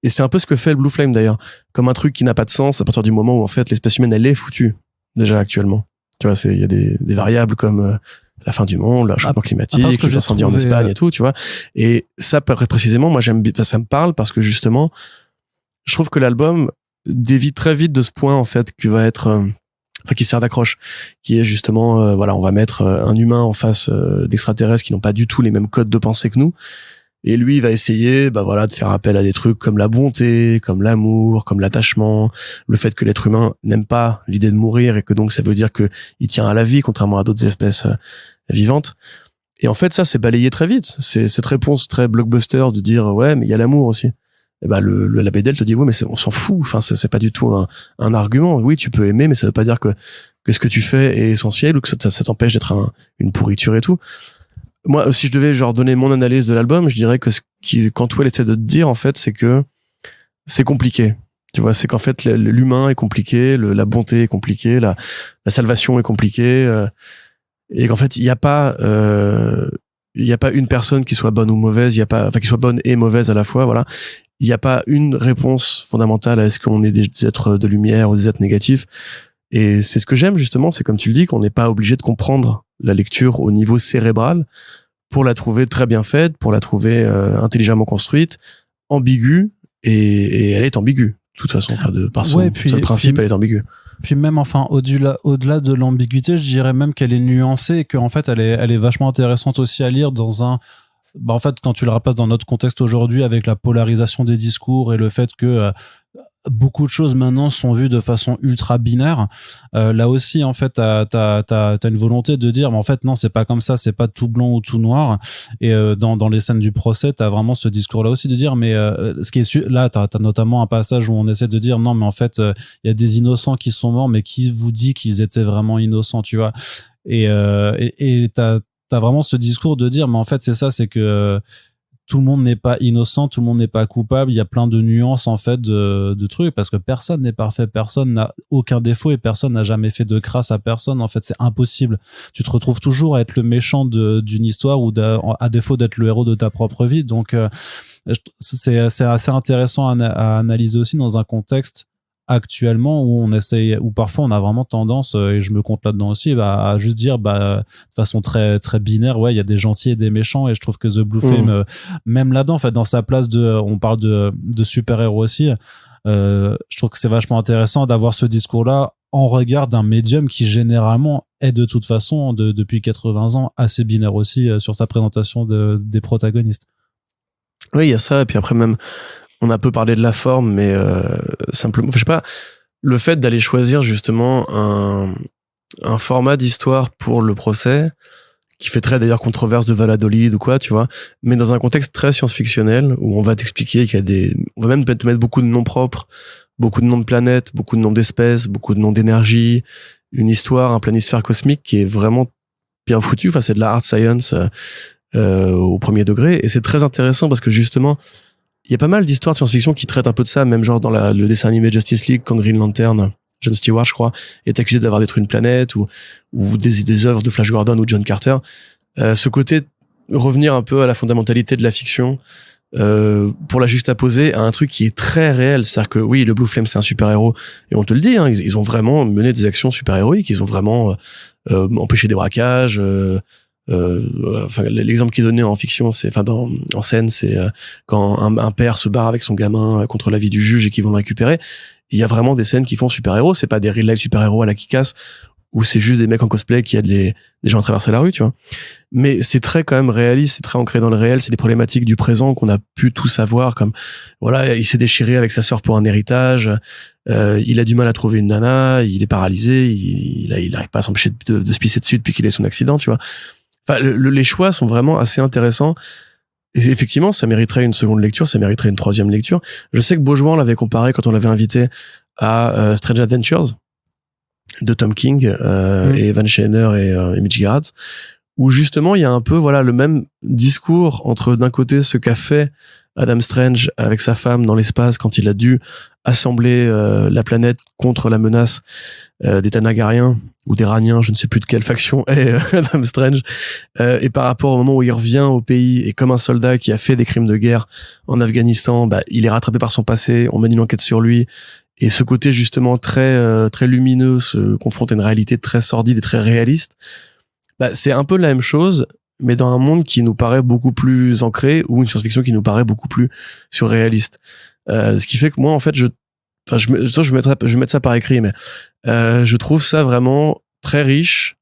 Et c'est un peu ce que fait le Blue Flame d'ailleurs, comme un truc qui n'a pas de sens à partir du moment où en fait l'espèce humaine elle est foutue déjà actuellement. Tu vois, il y a des variables comme la fin du monde, le changement climatique, les incendies en Espagne et tout, tu vois. Et ça précisément, moi ça me parle parce que justement, je trouve que l'album dévie très vite de ce point en fait qui va être qui sert d'accroche, qui est justement on va mettre un humain en face d'extraterrestres qui n'ont pas du tout les mêmes codes de pensée que nous, Et lui, il va essayer, bah voilà, de faire appel à des trucs comme la bonté, comme l'amour, comme l'attachement, le fait que l'être humain n'aime pas l'idée de mourir et que donc ça veut dire que il tient à la vie, contrairement à d'autres espèces vivantes. Et en fait, ça, c'est balayé très vite. C'est cette réponse très blockbuster de dire, ouais, mais il y a l'amour aussi. Et bah, la BDL te dit, ouais, mais on s'en fout. Enfin, c'est pas du tout un argument. Oui, tu peux aimer, mais ça veut pas dire que ce que tu fais est essentiel ou que ça t'empêche d'être une pourriture et tout. Moi, si je devais genre donner mon analyse de l'album, je dirais que Cantwell essaie de te dire, en fait, c'est que c'est compliqué. Tu vois, c'est qu'en fait, l'humain est compliqué, la bonté est compliquée, la salvation est compliquée, et qu'en fait, il n'y a pas une personne qui soit bonne ou mauvaise, qui soit bonne et mauvaise à la fois, voilà. Il n'y a pas une réponse fondamentale à est-ce qu'on est des êtres de lumière ou des êtres négatifs. Et c'est ce que j'aime, justement, c'est comme tu le dis, qu'on n'est pas obligé de comprendre la lecture au niveau cérébral pour la trouver très bien faite, pour la trouver intelligemment construite, ambiguë, et elle est ambiguë, de toute façon, par son seul principe, elle est ambiguë. Puis même, enfin, au-delà de l'ambiguïté, je dirais même qu'elle est nuancée et qu'en fait, elle est vachement intéressante aussi à lire en fait, quand tu le replaces dans notre contexte aujourd'hui avec la polarisation des discours et le fait que beaucoup de choses maintenant sont vues de façon ultra binaire. Là aussi, en fait, t'as une volonté de dire, mais en fait, non, c'est pas comme ça, c'est pas tout blanc ou tout noir. Et dans les scènes du procès, t'as vraiment ce discours-là aussi de dire, mais ce qui est là, t'as notamment un passage où on essaie de dire, non, mais en fait, il y a des innocents qui sont morts, mais qui vous dit qu'ils étaient vraiment innocents, tu vois. Et t'as vraiment ce discours de dire, mais en fait, c'est ça, c'est que tout le monde n'est pas innocent, tout le monde n'est pas coupable. Il y a plein de nuances en fait de trucs parce que personne n'est parfait, personne n'a aucun défaut et personne n'a jamais fait de crasse à personne. En fait, c'est impossible. Tu te retrouves toujours à être le méchant d'une histoire ou à défaut d'être le héros de ta propre vie. Donc, c'est assez intéressant à analyser aussi dans un contexte actuellement où parfois on a vraiment tendance, et je me compte là-dedans aussi, à juste dire de façon très très binaire, ouais, il y a des gentils et des méchants, et je trouve que The Blue Flame, même là-dedans, en fait, dans sa place on parle de super-héros aussi, je trouve que c'est vachement intéressant d'avoir ce discours-là en regard d'un médium qui généralement est de toute façon depuis 80 ans assez binaire aussi sur sa présentation des protagonistes. Oui, il y a ça, et puis après même on a un peu parlé de la forme, mais simplement, je sais pas, le fait d'aller choisir justement un format d'histoire pour le procès, qui fait très d'ailleurs controverse de Valladolid ou quoi, tu vois, mais dans un contexte très science-fictionnel, où on va t'expliquer on va même te mettre beaucoup de noms propres, beaucoup de noms de planètes, beaucoup de noms d'espèces, beaucoup de noms d'énergie, une histoire, un planisphère cosmique qui est vraiment bien foutu, enfin c'est de la hard science au premier degré, et c'est très intéressant parce que justement, il y a pas mal d'histoires de science-fiction qui traitent un peu de ça, même genre dans le dessin animé Justice League, quand Green Lantern, John Stewart, je crois, est accusé d'avoir détruit une planète, ou des œuvres de Flash Gordon ou John Carter. Ce côté, revenir un peu à la fondamentalité de la fiction, pour la juxtaposer à un truc qui est très réel. C'est-à-dire que oui, le Blue Flame, c'est un super-héros, et on te le dit, hein, ils ont vraiment mené des actions super-héroïques, ils ont vraiment empêché des braquages, enfin, l'exemple qui est donné en fiction, en scène, c'est quand un père se barre avec son gamin contre l'avis du juge et qu'ils vont le récupérer. Il y a vraiment des scènes qui font super-héros, c'est pas des real life super-héros à la Kick-Ass où c'est juste des mecs en cosplay qui aident des gens à traverser la rue, tu vois. Mais c'est très quand même réaliste, c'est très ancré dans le réel, c'est des problématiques du présent qu'on a pu tout savoir, comme voilà, il s'est déchiré avec sa sœur pour un héritage, il a du mal à trouver une nana, il est paralysé, il arrive pas à s'empêcher de se pisser dessus depuis qu'il a eu son accident, tu vois. Enfin, les choix sont vraiment assez intéressants. Et effectivement, ça mériterait une seconde lecture, ça mériterait une troisième lecture. Je sais que Beaujouan l'avait comparé quand on l'avait invité à Strange Adventures de Tom King et Evan Shiner et Mitch Gerads, où justement il y a un peu voilà le même discours entre d'un côté ce qu'a fait Adam Strange avec sa femme dans l'espace quand il a dû assembler la planète contre la menace des Tanagariens ou des Raniens, je ne sais plus de quelle faction est Adam Strange, et par rapport au moment où il revient au pays et comme un soldat qui a fait des crimes de guerre en Afghanistan, il est rattrapé par son passé, on mène une enquête sur lui, et ce côté justement très très lumineux se confronte à une réalité très sordide et très réaliste. C'est un peu la même chose, mais dans un monde qui nous paraît beaucoup plus ancré, ou une science-fiction qui nous paraît beaucoup plus surréaliste. Ce qui fait que moi, en fait, je vais mettre ça par écrit, mais je trouve ça vraiment très riche,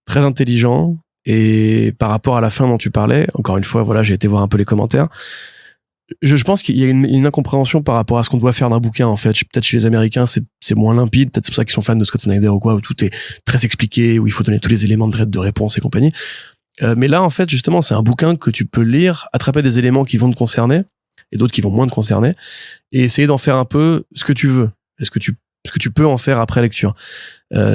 très intelligent, Et par rapport à la fin dont tu parlais, encore une fois, voilà, j'ai été voir un peu les commentaires. Je pense qu'il y a une incompréhension par rapport à ce qu'on doit faire d'un bouquin, en fait. Peut-être chez les Américains, c'est moins limpide. Peut-être c'est pour ça qu'ils sont fans de Scott Snyder ou quoi, où tout est très expliqué, où il faut donner tous les éléments de réponse et compagnie. Mais là, en fait, justement, c'est un bouquin que tu peux lire, attraper des éléments qui vont te concerner et d'autres qui vont moins te concerner et essayer d'en faire un peu ce que tu veux. Ce que tu peux en faire après lecture.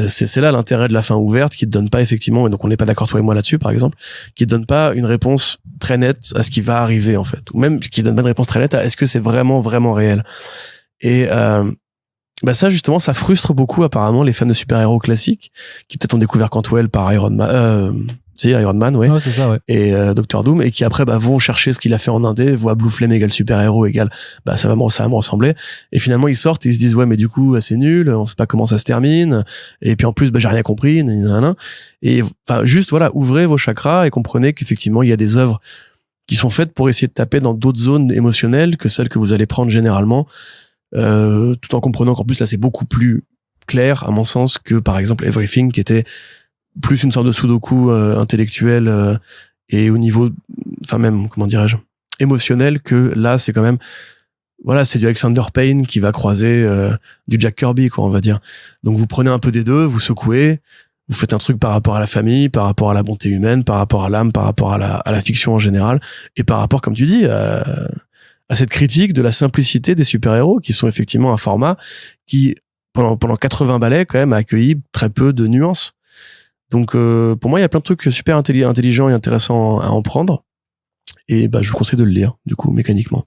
C'est là l'intérêt de la fin ouverte qui te donne pas effectivement, et donc on n'est pas d'accord toi et moi là-dessus par exemple, qui te donne pas une réponse très nette à ce qui va arriver en fait, ou même qui donne pas une réponse très nette à est-ce que c'est vraiment réel. Et ça justement ça frustre beaucoup apparemment les fans de super-héros classiques qui peut-être ont découvert Cantwell par Iron Man, ouais. Ouais, c'est ça, ouais. Et Doctor Doom, et qui après vont chercher ce qu'il a fait en indé, voient Blue Flame égale super-héros égale ça va me ressembler, et finalement ils sortent et ils se disent ouais mais du coup c'est nul, on sait pas comment ça se termine, et puis en plus j'ai rien compris, et enfin juste voilà, ouvrez vos chakras et comprenez qu'effectivement il y a des œuvres qui sont faites pour essayer de taper dans d'autres zones émotionnelles que celles que vous allez prendre généralement, tout en comprenant qu'en plus là c'est beaucoup plus clair à mon sens que par exemple Everything, qui était plus une sorte de sudoku intellectuel et au niveau, enfin même, comment dirais-je, émotionnel, que là c'est quand même, voilà, c'est du Alexander Payne qui va croiser du Jack Kirby, quoi, on va dire. Donc vous prenez un peu des deux, vous secouez, vous faites un truc par rapport à la famille, par rapport à la bonté humaine, par rapport à l'âme, par rapport à la fiction en général, et par rapport, comme tu dis, à cette critique de la simplicité des super-héros, qui sont effectivement un format qui, pendant 80 balais, quand même, a accueilli très peu de nuances. Donc pour moi il y a plein de trucs super intelligents et intéressants à en prendre, et je vous conseille de le lire du coup mécaniquement.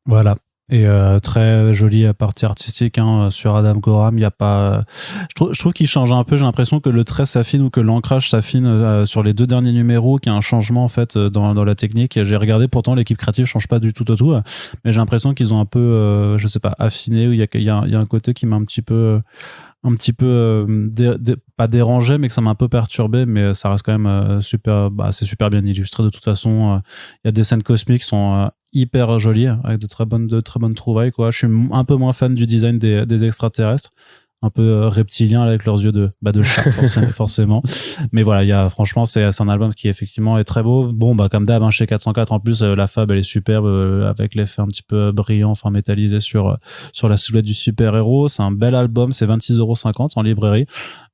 Voilà. Et très jolie partie artistique sur Adam Gorham. Il y a pas, je trouve qu'il change un peu. J'ai l'impression que le trait s'affine ou que l'ancrage s'affine sur les 2 derniers numéros, qu'il y a un changement en fait dans la technique. Et j'ai regardé, pourtant l'équipe créative change pas du tout, mais j'ai l'impression qu'ils ont un peu je sais pas, affiné, où il y a un côté qui m'a un petit peu pas dérangé, mais que ça m'a un peu perturbé, mais ça reste quand même super, c'est super bien illustré de toute façon. Il y a des scènes cosmiques qui sont hyper jolies, avec de très bonnes trouvailles, quoi. Je suis un peu moins fan du design des extraterrestres, un peu reptiliens avec leurs yeux de chat, forcément. Mais voilà, franchement, c'est un album qui effectivement est très beau. Bon, comme d'hab, chez 404, en plus, la fab, elle est superbe, avec l'effet un petit peu brillant, enfin métallisé sur la silhouette du super-héros. C'est un bel album, c'est 26,50 € en librairie.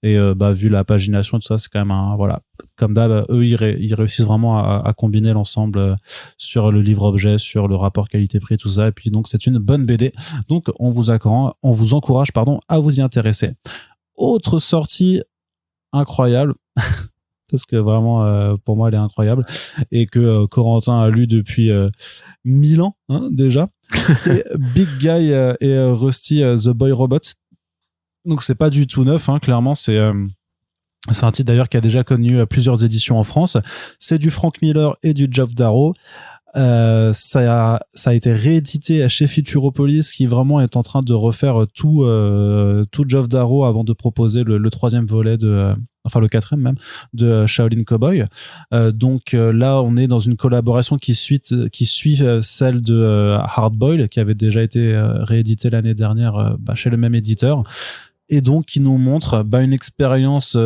Et vu la pagination et tout ça, c'est quand même voilà, comme d'hab, eux ils réussissent vraiment à combiner l'ensemble sur le livre-objet, sur le rapport qualité-prix, tout ça. Et puis donc c'est une bonne BD. Donc on vous encourage à vous y intéresser. Autre sortie incroyable, parce que vraiment pour moi elle est incroyable, et que Corentin a lu depuis 1000 ans déjà. C'est Big Guy et Rusty the Boy Robot. Donc c'est pas du tout neuf, clairement. C'est un titre d'ailleurs qui a déjà connu plusieurs éditions en France. C'est du Frank Miller et du Geoff Darrow. Ça a été réédité chez Futuropolis, qui vraiment est en train de refaire tout Geoff Darrow avant de proposer le 3e volet enfin le 4e même, de Shaolin Cowboy. Donc là on est dans une collaboration qui suit celle de Hardboiled, qui avait déjà été réédité l'année dernière chez le même éditeur. Et donc qui nous montre une expérience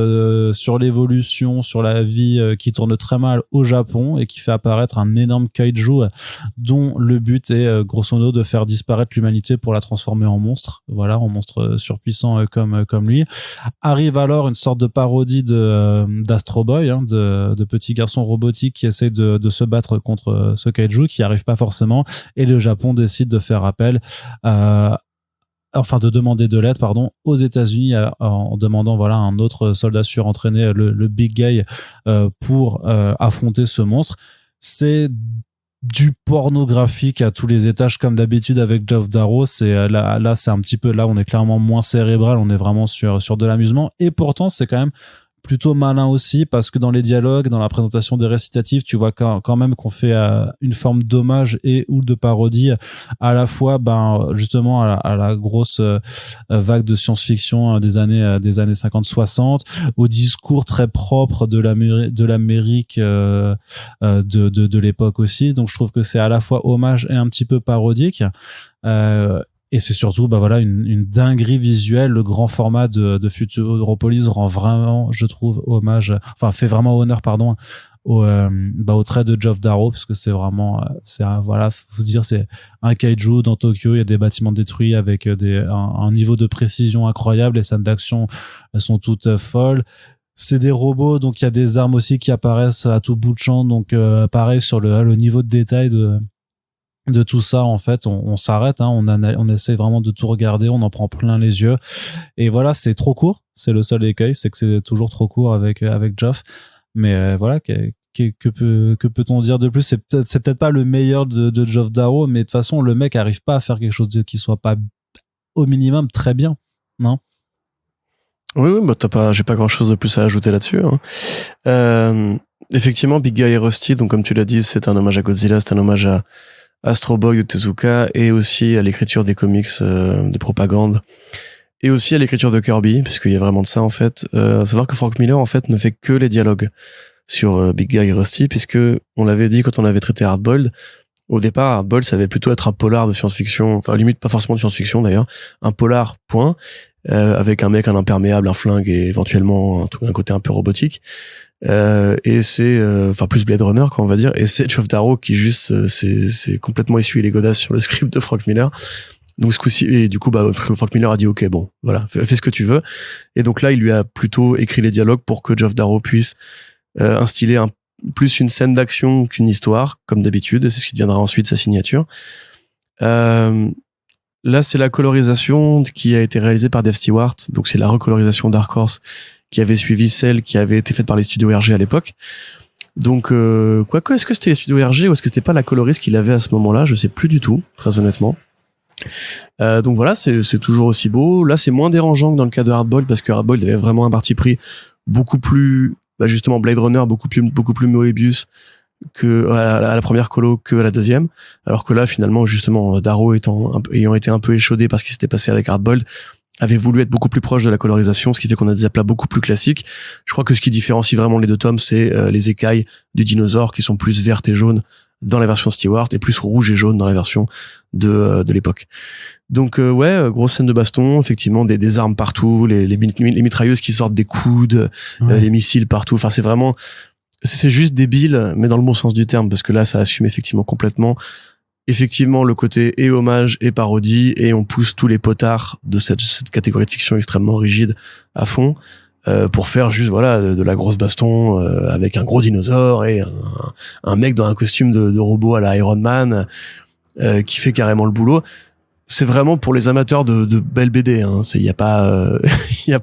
sur l'évolution, sur la vie qui tourne très mal au Japon, et qui fait apparaître un énorme kaiju dont le but est grosso modo de faire disparaître l'humanité pour la transformer en monstre. Voilà, en monstre surpuissant comme lui. Arrive alors une sorte de parodie d'Astro Boy, de petits garçons robotiques qui essayent de se battre contre ce kaiju, qui arrive pas forcément, et le Japon décide de faire appel de demander de l'aide, aux États-Unis, en demandant un autre soldat surentraîné, le Big Guy, pour affronter ce monstre. C'est du pornographique à tous les étages, comme d'habitude avec Geoff Darrow. C'est là c'est un petit peu, là on est clairement moins cérébral, on est vraiment sur de l'amusement, et pourtant c'est quand même plutôt malin aussi, parce que dans les dialogues, dans la présentation des récitatifs, tu vois quand même qu'on fait une forme d'hommage et ou de parodie à la fois justement à la grosse vague de science-fiction des années 50-60, au discours très propre de l'Amérique de l'époque aussi. Donc je trouve que c'est à la fois hommage et un petit peu parodique. Et c'est surtout, voilà, une dinguerie visuelle. Le grand format de Futuropolis rend vraiment, je trouve, fait vraiment honneur, pardon, au trait de Geoff Darrow, parce que c'est vraiment, voilà, faut se dire, c'est un kaiju dans Tokyo, il y a des bâtiments détruits avec un niveau de précision incroyable, les scènes d'action, elles sont toutes folles. C'est des robots, donc il y a des armes aussi qui apparaissent à tout bout de champ, donc pareil sur le niveau de détail de tout ça, en fait, on s'arrête, hein, on essaie vraiment de tout regarder, on en prend plein les yeux, et voilà, c'est trop court, c'est le seul écueil, c'est que c'est toujours trop court avec Geoff, mais voilà, que peut-on dire de plus? C'est peut-être pas le meilleur de Geoff Darrow, mais de toute façon, le mec arrive pas à faire quelque chose qui soit pas au minimum très bien, non? Oui, j'ai pas grand chose de plus à ajouter là-dessus, hein. Effectivement, Big Guy et Rusty, donc comme tu l'as dit, c'est un hommage à Godzilla, c'est un hommage à Astro Boy de Tezuka, et aussi à l'écriture des comics de propagande, et aussi à l'écriture de Kirby, puisqu'il y a vraiment de ça, en fait. Savoir que Frank Miller, en fait, ne fait que les dialogues sur Big Guy et Rusty, puisque on l'avait dit quand on avait traité Hard Boiled. Au départ, Hard Boiled, ça avait plutôt être un polar de science-fiction, enfin, limite pas forcément de science-fiction d'ailleurs, un polar, point, avec un mec, un imperméable, un flingue, et éventuellement un côté un peu robotique. Et c'est plus Blade Runner, quoi, on va dire, et c'est Geoff Darrow qui juste c'est complètement essuyé les godasses sur le script de Frank Miller. Donc ce coup-ci, et du coup Frank Miller a dit ok, bon, voilà, fais ce que tu veux, et donc là il lui a plutôt écrit les dialogues pour que Geoff Darrow puisse instiller plus une scène d'action qu'une histoire, comme d'habitude, et c'est ce qui deviendra ensuite sa signature. Là c'est la colorisation qui a été réalisée par Dave Stewart, donc c'est la recolorisation Dark Horse qui avait suivi celle qui avait été faite par les studios RG à l'époque. Donc, est-ce que c'était les studios RG ou est-ce que c'était pas la coloriste qu'il avait à ce moment-là? Je sais plus du tout, très honnêtement. Donc voilà, c'est toujours aussi beau. Là, c'est moins dérangeant que dans le cas de Hard Boiled, parce que Hard Boiled avait vraiment un parti pris beaucoup plus, justement Blade Runner, beaucoup plus Moebius que à la première colo que à la deuxième. Alors que là, finalement, justement, Darrow ayant été un peu échaudé par ce qui s'était passé avec Hard Boiled, avait voulu être beaucoup plus proche de la colorisation, ce qui fait qu'on a des aplats beaucoup plus classiques. Je crois que ce qui différencie vraiment les deux tomes, c'est les écailles du dinosaure qui sont plus vertes et jaunes dans la version Stewart et plus rouge et jaune dans la version de l'époque. Donc grosse scène de baston, effectivement des armes partout, les mitrailleuses qui sortent des coudes, les missiles partout. Enfin c'est juste débile, mais dans le bon sens du terme, parce que là ça assume effectivement complètement. Effectivement, le côté et hommage et parodie, et on pousse tous les potards de cette catégorie de fiction extrêmement rigide à fond pour faire juste de la grosse baston avec un gros dinosaure et un mec dans un costume de robot à la Iron Man qui fait carrément le boulot. C'est vraiment pour les amateurs de belles BD, hein. Il y a pas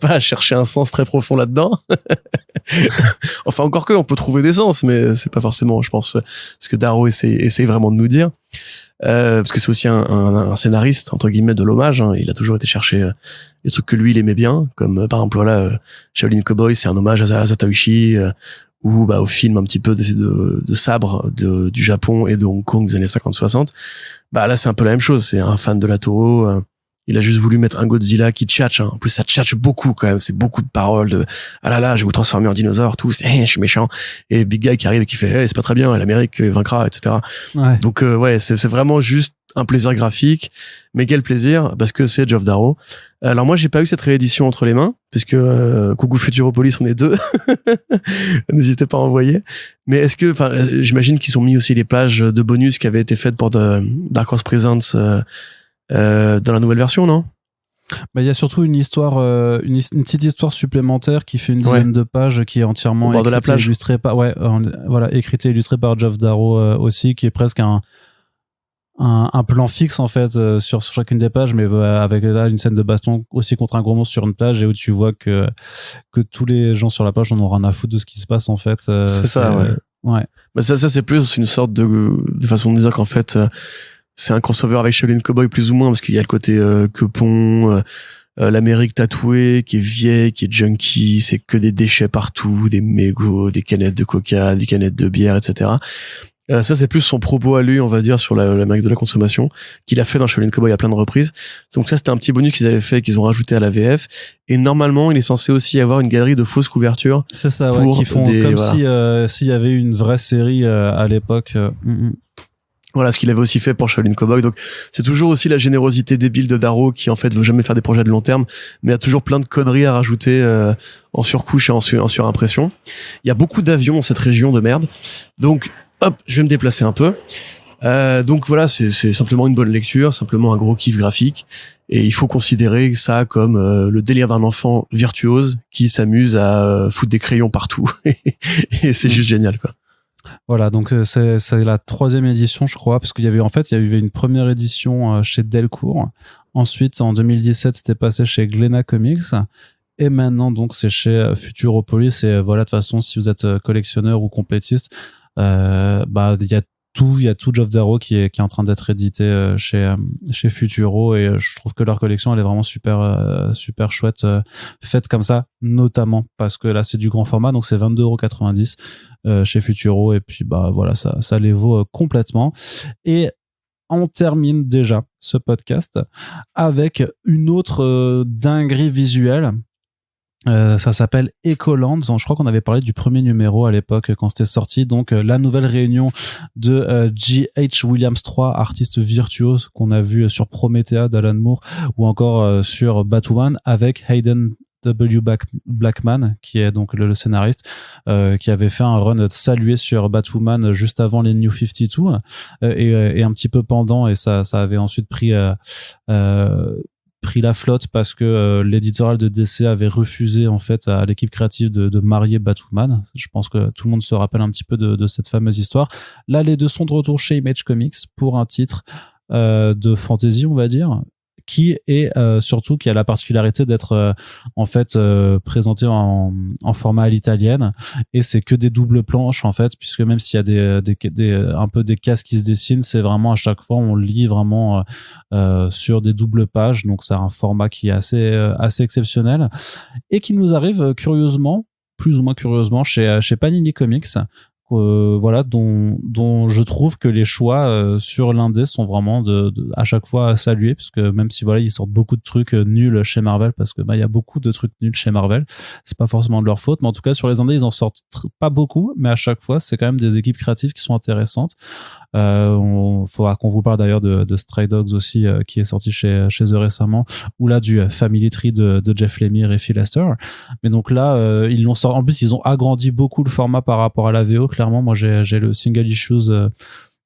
à chercher un sens très profond là-dedans. Enfin, encore que on peut trouver des sens, mais c'est pas forcément, je pense, ce que Darrow essaye vraiment de nous dire. Parce que c'est aussi un scénariste entre guillemets de l'hommage, hein. Il a toujours été chercher des trucs que lui il aimait bien, comme par exemple Shaolin Cowboy, c'est un hommage à Zatoichi, ou au film un petit peu de sabre du Japon et de Hong Kong des années 50-60. Là c'est un peu la même chose, c'est un fan de la Toho. Il a juste voulu mettre un Godzilla qui tchatche, hein. En plus ça tchatche beaucoup quand même, c'est beaucoup de paroles de ah là là, je vais vous transformer en dinosaure, tout, je suis méchant, et Big Guy qui arrive et qui fait c'est pas très bien, l'Amérique vaincra, etc. Ouais. Donc c'est vraiment juste un plaisir graphique, mais quel plaisir, parce que c'est Geoff Darrow. Alors moi j'ai pas eu cette réédition entre les mains, puisque coucou Futuropolis, on est deux. N'hésitez pas à envoyer. Mais est-ce que, j'imagine qu'ils ont mis aussi les pages de bonus qui avaient été faites pour Dark Horse Presents dans la nouvelle version, non? Il y a surtout une histoire, une petite histoire supplémentaire qui fait une dizaine de pages, qui est entièrement écrite, de la plage. Illustrée par, écrite et illustrée par Geoff Darrow aussi, qui est presque un plan fixe en fait sur chacune des pages, mais avec là une scène de baston aussi contre un gros monstre sur une plage, et où tu vois que tous les gens sur la plage en ont rien à foutre de ce qui se passe en fait. C'est ça, ouais. Ça c'est plus une sorte de façon de dire qu'en fait c'est un crossover avec Shaolin Cowboy plus ou moins, parce qu'il y a le côté quepon, l'Amérique tatouée qui est vieille, qui est junkie, c'est que des déchets partout, des mégots, des canettes de coca, des canettes de bière, etc. Ça c'est plus son propos à lui, on va dire, sur l'Amérique de la consommation, qu'il a fait dans Shaolin Cowboy à plein de reprises. Donc ça c'était un petit bonus qu'ils avaient fait, qu'ils ont rajouté à la VF, et normalement il est censé aussi y avoir une galerie de fausses couvertures. C'est ça, qui font comme s'il y avait une vraie série à l'époque. Voilà ce qu'il avait aussi fait pour Shaolin Cowboy. Donc c'est toujours aussi la générosité débile de Darrow qui en fait veut jamais faire des projets de long terme, mais a toujours plein de conneries à rajouter en surcouche et en surimpression. Il y a beaucoup d'avions dans cette région de merde. Donc hop, je vais me déplacer un peu. Donc voilà, c'est simplement une bonne lecture, simplement un gros kiff graphique. Et il faut considérer ça comme le délire d'un enfant virtuose qui s'amuse à foutre des crayons partout. Et c'est juste génial, quoi. Voilà, donc c'est la 3e édition, je crois, parce qu'il y avait une première édition chez Delcourt. Ensuite, en 2017, c'était passé chez Glénat Comics. Et maintenant, donc, c'est chez Futuropolis. Et voilà, de toute façon, si vous êtes collectionneur ou complétiste, il y a tout Geoff Darrow qui est en train d'être édité chez Futuro, et je trouve que leur collection elle est vraiment super chouette, faite comme ça, notamment parce que là c'est du grand format, donc c'est 22,90 € chez Futuro, et puis voilà, ça les vaut complètement. Et on termine déjà ce podcast avec une autre dinguerie visuelle. Ça s'appelle Ecolands. Je crois qu'on avait parlé du premier numéro à l'époque quand c'était sorti. Donc la nouvelle réunion de G.H. Williams 3, artiste virtuose qu'on a vu sur Promethea d'Alan Moore, ou encore sur Batwoman, avec Hayden W. Blackman, qui est donc le scénariste, qui avait fait un run salué sur Batwoman juste avant les New 52, et un petit peu pendant, et ça avait ensuite pris la flotte parce que l'éditorial de DC avait refusé en fait à l'équipe créative de marier Batwoman. Je pense que tout le monde se rappelle un petit peu de cette fameuse histoire. Là, les deux sont de retour chez Image Comics pour un titre de fantasy, on va dire, qui est surtout qui a la particularité d'être en fait présenté en format à l'italienne, et c'est que des doubles planches en fait, puisque même s'il y a un peu des cases qui se dessinent, c'est vraiment à chaque fois on lit vraiment sur des doubles pages, donc c'est un format qui est assez exceptionnel, et qui nous arrive curieusement, plus ou moins curieusement, chez Panini Comics. Voilà, dont je trouve que les choix sur l'indé sont vraiment à chaque fois à saluer, parce que même si voilà, ils sortent beaucoup de trucs nuls chez Marvel, parce que il y a beaucoup de trucs nuls chez Marvel, c'est pas forcément de leur faute, mais en tout cas sur les indés ils en sortent pas beaucoup, mais à chaque fois c'est quand même des équipes créatives qui sont intéressantes. Faudra qu'on vous parle d'ailleurs de Stray Dogs aussi, qui est sorti chez eux récemment, ou là du Family Tree de Jeff Lemire et Phil Lester. Mais donc là ils l'ont sorti, en plus ils ont agrandi beaucoup le format par rapport à la VO. Clairement, moi j'ai le single issues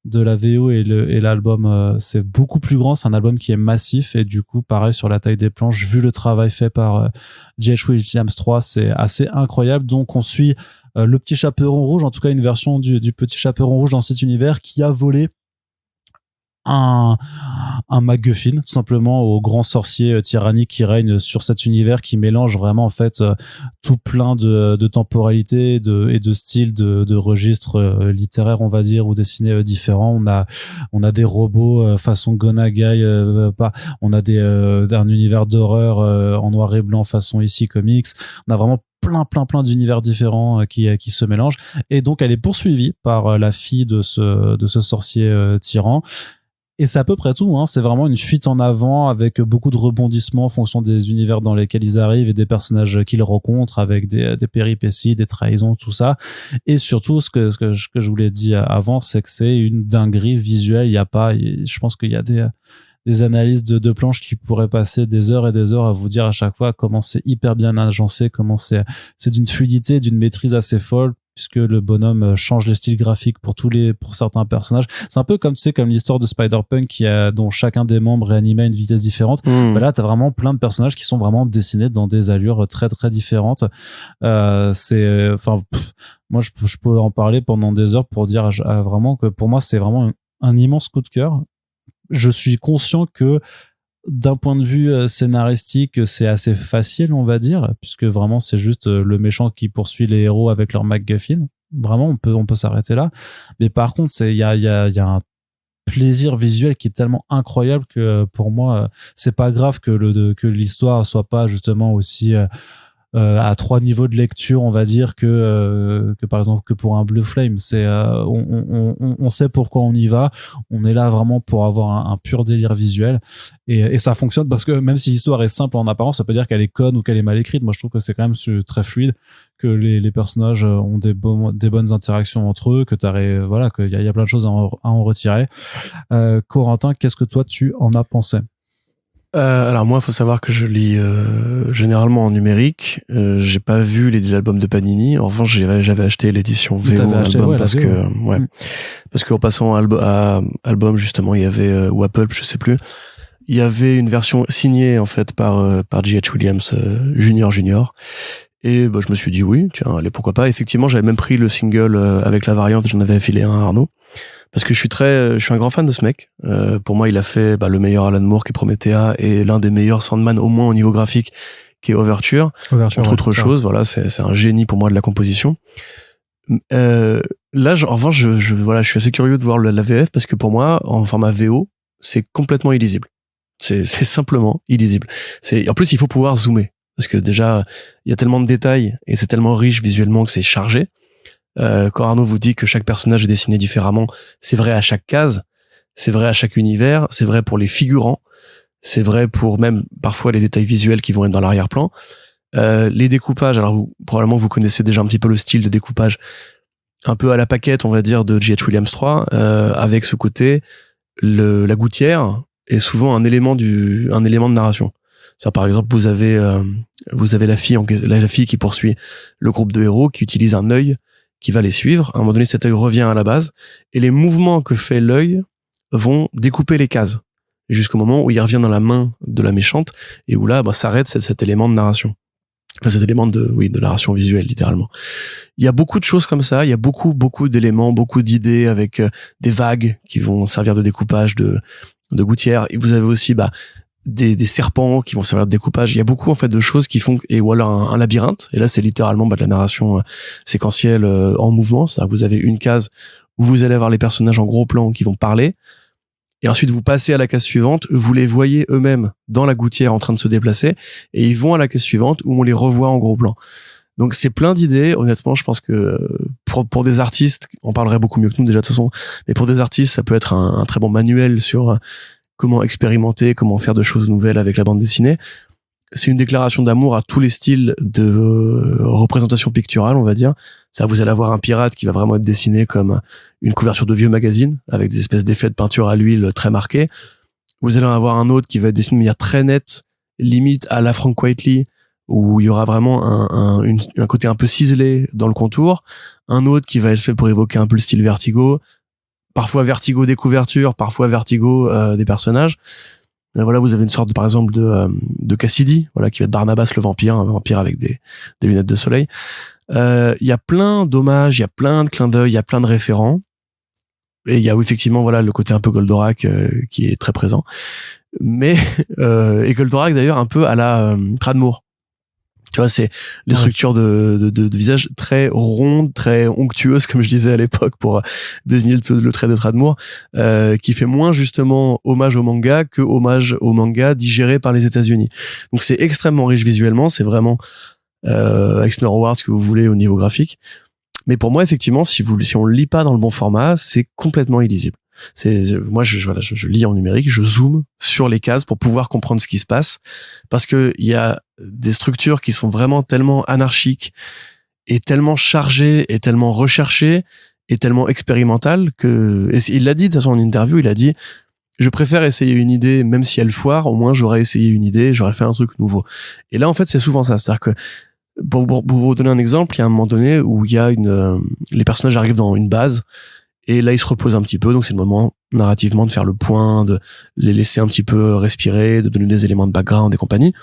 de la VO, et l'album c'est beaucoup plus grand, c'est un album qui est massif, et du coup pareil sur la taille des planches, vu le travail fait par G.H. Williams 3, c'est assez incroyable. Donc on suit le petit chaperon rouge, en tout cas une version du petit chaperon rouge dans cet univers, qui a volé un MacGuffin tout simplement au grand sorcier tyrannique qui règne sur cet univers, qui mélange vraiment en fait tout plein de temporalités et de styles de registres littéraires, on va dire, ou dessinés différents. On a des robots façon Gonagai, on a un univers d'horreur en noir et blanc façon ici comics. On a vraiment plein d'univers différents qui se mélangent, et donc elle est poursuivie par la fille de ce sorcier tyran. Et c'est à peu près tout, hein. C'est vraiment une fuite en avant avec beaucoup de rebondissements en fonction des univers dans lesquels ils arrivent et des personnages qu'ils rencontrent, avec des péripéties, des trahisons, tout ça. Et surtout, ce que je vous l'ai dit avant, c'est que c'est une dinguerie visuelle. Je pense qu'il y a des analyses de planches qui pourraient passer des heures et des heures à vous dire à chaque fois comment c'est hyper bien agencé, comment c'est d'une fluidité, d'une maîtrise assez folle, puisque le bonhomme change les styles graphiques pour certains personnages. C'est un peu comme l'histoire de Spider-Punk dont chacun des membres est animé à une vitesse différente. Là, t'as vraiment plein de personnages qui sont vraiment dessinés dans des allures très très différentes. Moi, je peux en parler pendant des heures pour dire vraiment que pour moi, c'est vraiment un immense coup de cœur. Je suis conscient que d'un point de vue scénaristique, c'est assez facile, on va dire, puisque vraiment c'est juste le méchant qui poursuit les héros avec leur MacGuffin. Vraiment, on peut s'arrêter là. Mais par contre, il y a un plaisir visuel qui est tellement incroyable que pour moi, c'est pas grave que l'histoire soit pas justement aussi à 3 niveaux de lecture, on va dire, que par exemple que pour un Blue Flame. C'est on sait pourquoi on y va. On est là vraiment pour avoir un pur délire visuel, et ça fonctionne parce que même si l'histoire est simple en apparence, ça peut dire qu'elle est conne ou qu'elle est mal écrite. Moi, je trouve que c'est quand même très fluide, que les personnages ont des bonnes interactions entre eux, que voilà, qu'il y a plein de choses à en retirer. Corentin, qu'est-ce que toi tu en as pensé? Alors moi, il faut savoir que je lis généralement en numérique. J'ai pas vu les albums de Panini. En revanche, j'avais acheté l'édition VO album parce qu'en passant à album justement, il y avait ou Apple, je sais plus. Il y avait une version signée en fait par J.H. Williams Junior. Et bah, je me suis dit oui, tiens, allez, pourquoi pas. Effectivement, j'avais même pris le single avec la variante. J'en avais affilé un à Arnaud. Parce que je suis un grand fan de ce mec. Pour moi, il a fait le meilleur Alan Moore qui est Promethea et l'un des meilleurs Sandman au moins au niveau graphique qui est Overture entre autres choses. Voilà, c'est un génie pour moi de la composition. Là, en revanche, je suis assez curieux de voir la VF parce que pour moi, en format VO, c'est complètement illisible. C'est simplement illisible. En plus, il faut pouvoir zoomer parce que déjà, il y a tellement de détails et c'est tellement riche visuellement que c'est chargé. Quand Arnaud vous dit que chaque personnage est dessiné différemment, c'est vrai à chaque case, c'est vrai à chaque univers, c'est vrai pour les figurants, c'est vrai pour même parfois les détails visuels qui vont être dans l'arrière-plan. Les découpages, alors probablement vous connaissez déjà un petit peu le style de découpage un peu à la paquette, on va dire, de J.H. Williams 3, avec ce côté, la gouttière est souvent un élément de narration. Ça, par exemple, vous avez la fille qui poursuit le groupe de héros, qui utilise un œil qui va les suivre. À un moment donné, cet œil revient à la base et les mouvements que fait l'œil vont découper les cases jusqu'au moment où il revient dans la main de la méchante et où là, s'arrête cet élément de narration. Enfin, cet élément de narration visuelle, littéralement. Il y a beaucoup de choses comme ça. Il y a beaucoup d'éléments, beaucoup d'idées avec des vagues qui vont servir de découpage de gouttières. Et vous avez aussi, des serpents qui vont servir de découpage. Il y a beaucoup en fait de choses qui font, ou alors un labyrinthe. Et là, c'est littéralement de la narration séquentielle en mouvement. Ça, vous avez une case où vous allez avoir les personnages en gros plan qui vont parler. Et ensuite, vous passez à la case suivante. Vous les voyez eux-mêmes dans la gouttière en train de se déplacer. Et ils vont à la case suivante où on les revoit en gros plan. Donc, c'est plein d'idées. Honnêtement, je pense que pour des artistes, on parlerait beaucoup mieux que nous déjà de toute façon. Mais pour des artistes, ça peut être un très bon manuel sur comment expérimenter, comment faire de choses nouvelles avec la bande dessinée. C'est une déclaration d'amour à tous les styles de représentation picturale, on va dire. Ça, vous allez avoir un pirate qui va vraiment être dessiné comme une couverture de vieux magazine, avec des espèces d'effets de peinture à l'huile très marqués. Vous allez en avoir un autre qui va être dessiné de manière très nette, limite à la Frank Whiteley, où il y aura vraiment un côté un peu ciselé dans le contour. Un autre qui va être fait pour évoquer un peu le style Vertigo, parfois Vertigo des couvertures, parfois Vertigo des personnages. Et voilà, vous avez une sorte par exemple de Cassidy, voilà, qui va être Barnabas le vampire, un vampire avec des lunettes de soleil. Il y a plein d'hommages, il y a plein de clins d'œil, il y a plein de référents. Et il y a effectivement voilà le côté un peu Goldorak qui est très présent. Mais et Goldorak d'ailleurs un peu à la Tradmoor. Tu vois, c'est les structures de visage très rondes, très onctueuses, comme je disais à l'époque pour désigner le trait de Tradmoor, qui fait moins justement hommage au manga que hommage au manga digéré par les États-Unis. Donc c'est extrêmement riche visuellement, c'est vraiment Eisner Awards que vous voulez au niveau graphique. Mais pour moi, effectivement, si on le lit pas dans le bon format, c'est complètement illisible. Moi, je lis en numérique, je zoome sur les cases pour pouvoir comprendre ce qui se passe, parce que il y a des structures qui sont vraiment tellement anarchiques et tellement chargées et tellement recherchées et tellement expérimentales que, et il l'a dit de toute façon en interview, il a dit, je préfère essayer une idée, même si elle foire, au moins j'aurais essayé une idée, j'aurais fait un truc nouveau. Et là, en fait, c'est souvent ça, c'est-à-dire que pour vous donner un exemple, il y a un moment donné où il y a les personnages arrivent dans une base. Et là, ils se reposent un petit peu, donc c'est le moment narrativement de faire le point, de les laisser un petit peu respirer, de donner des éléments de background et compagnie.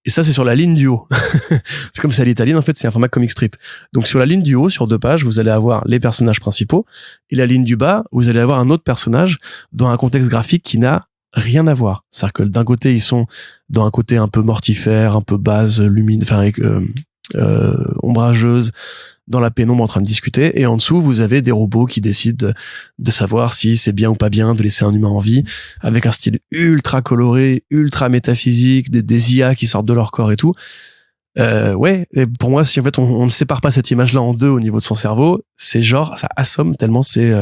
Et ça, c'est sur la ligne du haut. C'est comme c'est à l'italienne, en fait, c'est un format comic strip. Donc sur la ligne du haut, sur 2 pages, vous allez avoir les personnages principaux, et la ligne du bas, vous allez avoir un autre personnage dans un contexte graphique qui n'a rien à voir. C'est-à-dire que d'un côté, ils sont dans un côté un peu mortifère, un peu base, ombrageuse, dans la pénombre en train de discuter, et en dessous vous avez des robots qui décident de savoir si c'est bien ou pas bien de laisser un humain en vie, avec un style ultra coloré, ultra métaphysique, des IA qui sortent de leur corps et tout. Ouais, et pour moi, si en fait on ne sépare pas cette image-là en deux au niveau de son cerveau, c'est genre ça assomme tellement c'est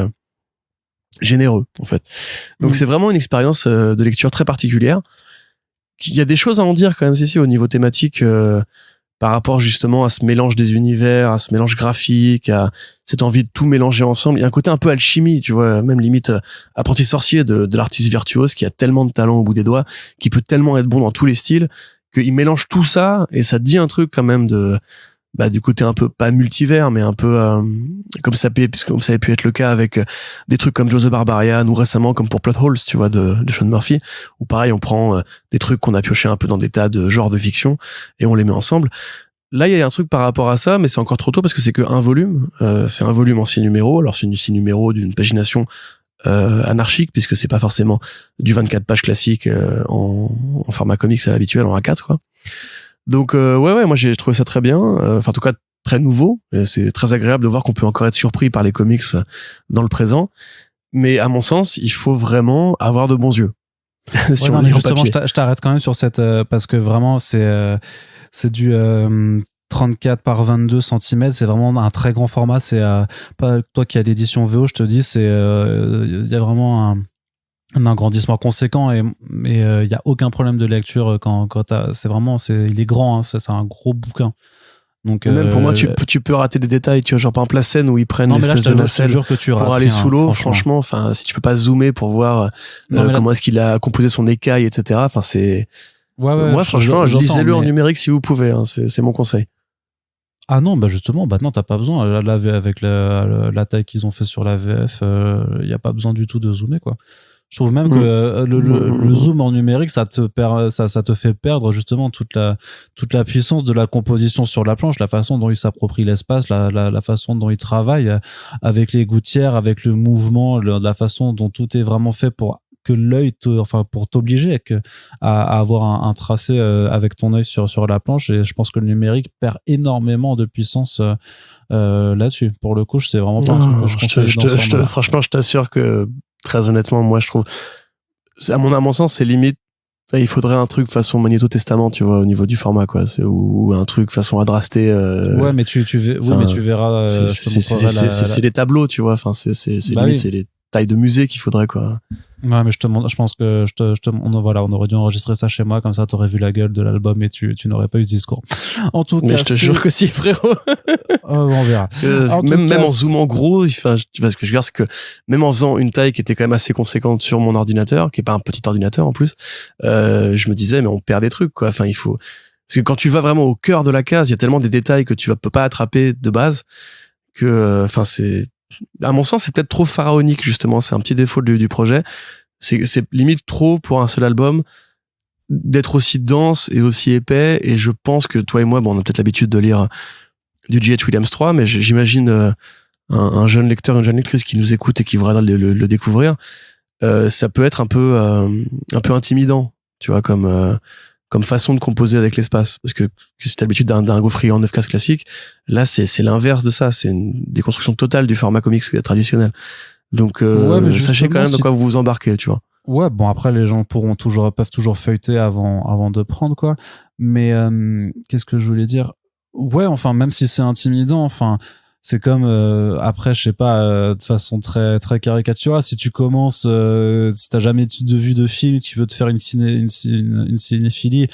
généreux en fait. Donc c'est vraiment une expérience de lecture très particulière. Il y a des choses à en dire quand même si au niveau thématique par rapport justement à ce mélange des univers, à ce mélange graphique, à cette envie de tout mélanger ensemble. Il y a un côté un peu alchimie, tu vois, même limite apprenti sorcier de l'artiste virtuose qui a tellement de talent au bout des doigts, qui peut tellement être bon dans tous les styles, qu'il mélange tout ça et ça dit un truc quand même de du côté un peu pas multivers mais un peu comme ça avait pu être le cas avec des trucs comme Joe the Barbarian ou récemment comme pour Plot Holes, tu vois, de Sean Murphy, où pareil on prend des trucs qu'on a pioché un peu dans des tas de genres de fiction et on les met ensemble. Là il y a un truc par rapport à ça mais c'est encore trop tôt parce que c'est que un volume, c'est un volume en 6 numéros. Alors c'est 6 numéros d'une pagination anarchique puisque c'est pas forcément du 24 pages classique en format comics à l'habituel en A4 quoi. Donc ouais moi j'ai trouvé ça très bien, enfin en tout cas très nouveau, et c'est très agréable de voir qu'on peut encore être surpris par les comics dans le présent, mais à mon sens il faut vraiment avoir de bons yeux. Si on lit en papier. Je t'arrête quand même sur cette parce que vraiment c'est du 34 par 22 cm, c'est vraiment un très grand format, c'est pas toi qui as l'édition VO, je te dis c'est il y a vraiment un agrandissement conséquent et il y a aucun problème de lecture quand c'est vraiment il est grand, hein, c'est un gros bouquin. Donc même pour moi tu peux rater des détails, tu vois, genre par exemple la scène où ils prennent l'espèce de nacelle pour aller sous l'eau, franchement enfin si tu peux pas zoomer pour voir comment est-ce qu'il a composé son écaille, etc. Enfin c'est moi franchement lisez-le en numérique si vous pouvez, hein, c'est mon conseil. Ah non, justement, non, t'as pas besoin. Là, avec la taille qu'ils ont fait sur la VF, y a pas besoin du tout de zoomer, quoi. Je trouve même que le zoom en numérique, ça te fait perdre justement toute la puissance de la composition sur la planche, la façon dont il s'approprie l'espace, la façon dont il travaille avec les gouttières, avec le mouvement, la façon dont tout est vraiment fait pour que l'œil, pour t'obliger à avoir un tracé avec ton œil sur la planche. Et je pense que le numérique perd énormément de puissance là-dessus. Pour le coup, c'est vraiment pas un truc que je conseille. Franchement, je t'assure que très honnêtement, moi je trouve, à mon sens, c'est limite. Il faudrait un truc façon Magnéto Testament, tu vois, au niveau du format, quoi. Ou un truc façon Adrasté. Ouais, mais tu verras. C'est les tableaux, tu vois. Enfin, c'est les tailles de musée qu'il faudrait, quoi. Ouais, mais je pense que on aurait dû enregistrer ça chez moi, comme ça t'aurais vu la gueule de l'album et tu n'aurais pas eu ce discours. En tout cas, mais je te jure que si, frérot. On verra. Même en zoomant gros, enfin, tu vois ce que je veux dire, c'est que même en faisant une taille qui était quand même assez conséquente sur mon ordinateur, qui est pas un petit ordinateur en plus, je me disais mais on perd des trucs, quoi. Enfin, il faut, parce que quand tu vas vraiment au cœur de la case, il y a tellement des détails que tu peux pas attraper de base que, enfin, c'est, à mon sens, c'est peut-être trop pharaonique, justement. C'est un petit défaut du projet. C'est limite trop pour un seul album d'être aussi dense et aussi épais. Et je pense que toi et moi, on a peut-être l'habitude de lire du J.H. Williams 3, mais j'imagine un jeune lecteur, une jeune lectrice qui nous écoute et qui voudra le découvrir. Ça peut être un peu intimidant, tu vois, comme façon de composer avec l'espace, parce que si t'as l'habitude d'un gaufrier en 9 cases classique, là c'est l'inverse de ça, c'est une déconstruction totale du format comics traditionnel. Donc sachez quand même de quoi vous vous embarquez, tu vois. Ouais, bon après les gens peuvent toujours feuilleter avant de prendre, quoi. Mais qu'est-ce que je voulais dire? Ouais, enfin même si c'est intimidant, enfin c'est comme après je sais pas de façon très très caricaturale, si tu commences si t'as jamais vu de film, tu veux te faire une cinéphilie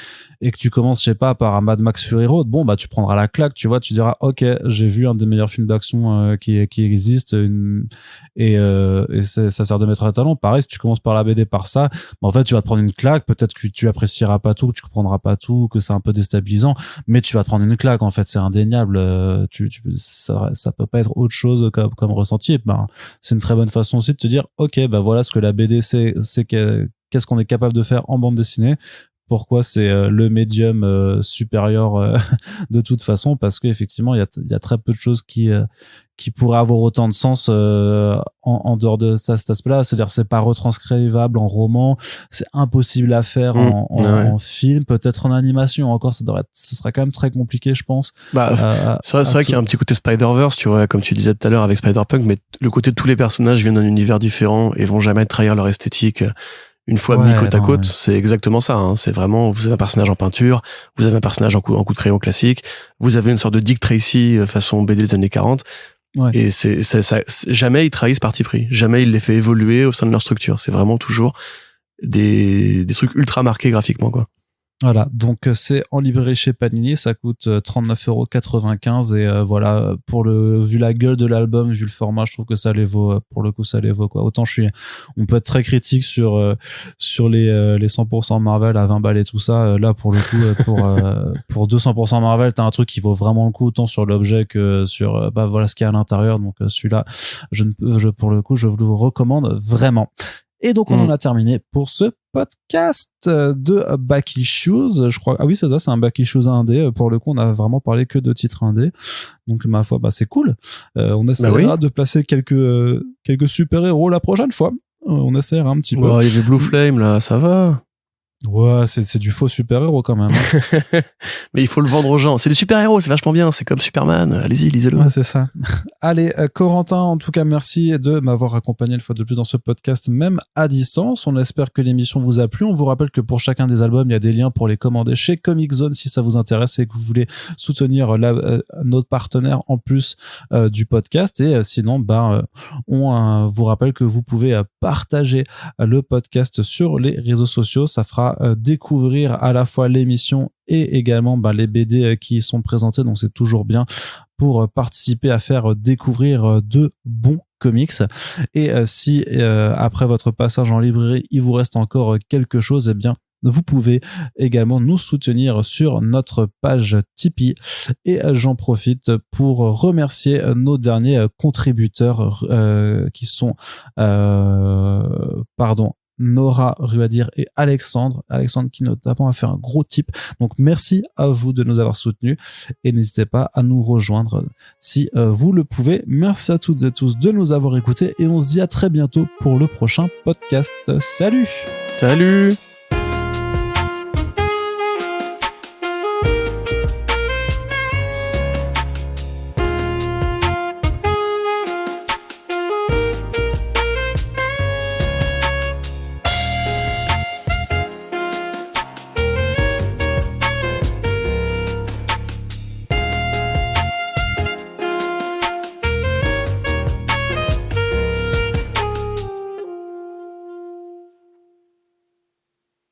et que tu commences je sais pas par un Mad Max Fury Road, tu prendras la claque, tu vois, tu diras ok, j'ai vu un des meilleurs films d'action qui existe et ça sert de maître à talent. Pareil, si tu commences par la BD par ça, en fait tu vas te prendre une claque, peut-être que tu apprécieras pas tout, que tu comprendras pas tout, que c'est un peu déstabilisant, mais tu vas te prendre une claque, en fait c'est indéniable. Ça peut pas être autre chose comme ressenti. C'est une très bonne façon aussi de te dire ok, voilà ce que la BD c'est qu'est-ce qu'on est capable de faire en bande dessinée. Pourquoi c'est le médium supérieur de toute façon, parce qu'effectivement il y a très peu de choses qui pourraient avoir autant de sens en dehors de ça, cet aspect-là. C'est-à-dire c'est pas retranscrivable en roman, c'est impossible à faire en film, peut-être en animation encore, ce sera quand même très compliqué, je pense. C'est vrai qu'il y a un petit côté Spider-Verse, tu vois, comme tu disais tout à l'heure avec Spider-Punk, mais le côté de tous les personnages viennent d'un univers différent et vont jamais trahir leur esthétique une fois mis côte à côte, c'est exactement ça. Hein. C'est vraiment, vous avez un personnage en peinture, vous avez un personnage en coup de crayon classique, vous avez une sorte de Dick Tracy façon BD des années 40. Ouais. Et jamais ils trahissent parti pris. Jamais ils les fait évoluer au sein de leur structure. C'est vraiment toujours des trucs ultra marqués graphiquement, quoi. Voilà, donc c'est en librairie chez Panini, ça coûte 39,95 € et voilà, vu la gueule de l'album, vu le format, je trouve que ça les vaut, pour le coup ça les vaut, quoi. Autant on peut être très critique sur les 100% Marvel à 20 balles et tout ça, là pour le coup pour 200% Marvel, t'as un truc qui vaut vraiment le coup, autant sur l'objet que sur voilà ce qu'il y a à l'intérieur, donc celui-là pour le coup je vous le recommande vraiment. Et donc, on en a terminé pour ce podcast de Back Issues. Je crois, ah oui, c'est ça, c'est un Back Issues indé. Pour le coup, on a vraiment parlé que de titres indés. Donc, ma foi, c'est cool. On essaiera de placer quelques super-héros la prochaine fois. On essaiera un petit peu. Il y avait Blue Flame, là, ça va. Ouais, c'est du faux super-héros quand même. Hein. Mais il faut le vendre aux gens. C'est des super-héros, c'est vachement bien. C'est comme Superman. Allez-y, lisez-le. Ouais, c'est ça. Allez, Corentin, en tout cas, merci de m'avoir accompagné une fois de plus dans ce podcast, même à distance. On espère que l'émission vous a plu. On vous rappelle que pour chacun des albums, il y a des liens pour les commander chez Comic Zone si ça vous intéresse et que vous voulez soutenir notre partenaire en plus du podcast. Et sinon, on vous rappelle que vous pouvez partager le podcast sur les réseaux sociaux. Ça fera découvrir à la fois l'émission et également les BD qui y sont présentés, donc c'est toujours bien pour participer à faire découvrir de bons comics. Et si après votre passage en librairie il vous reste encore quelque chose, eh bien vous pouvez également nous soutenir sur notre page Tipeee. Et j'en profite pour remercier nos derniers contributeurs qui sont Nora Ruadir et Alexandre qui notamment a fait un gros tip. Donc merci à vous de nous avoir soutenus et n'hésitez pas à nous rejoindre si vous le pouvez. Merci à toutes et tous de nous avoir écoutés et on se dit à très bientôt pour le prochain podcast. Salut.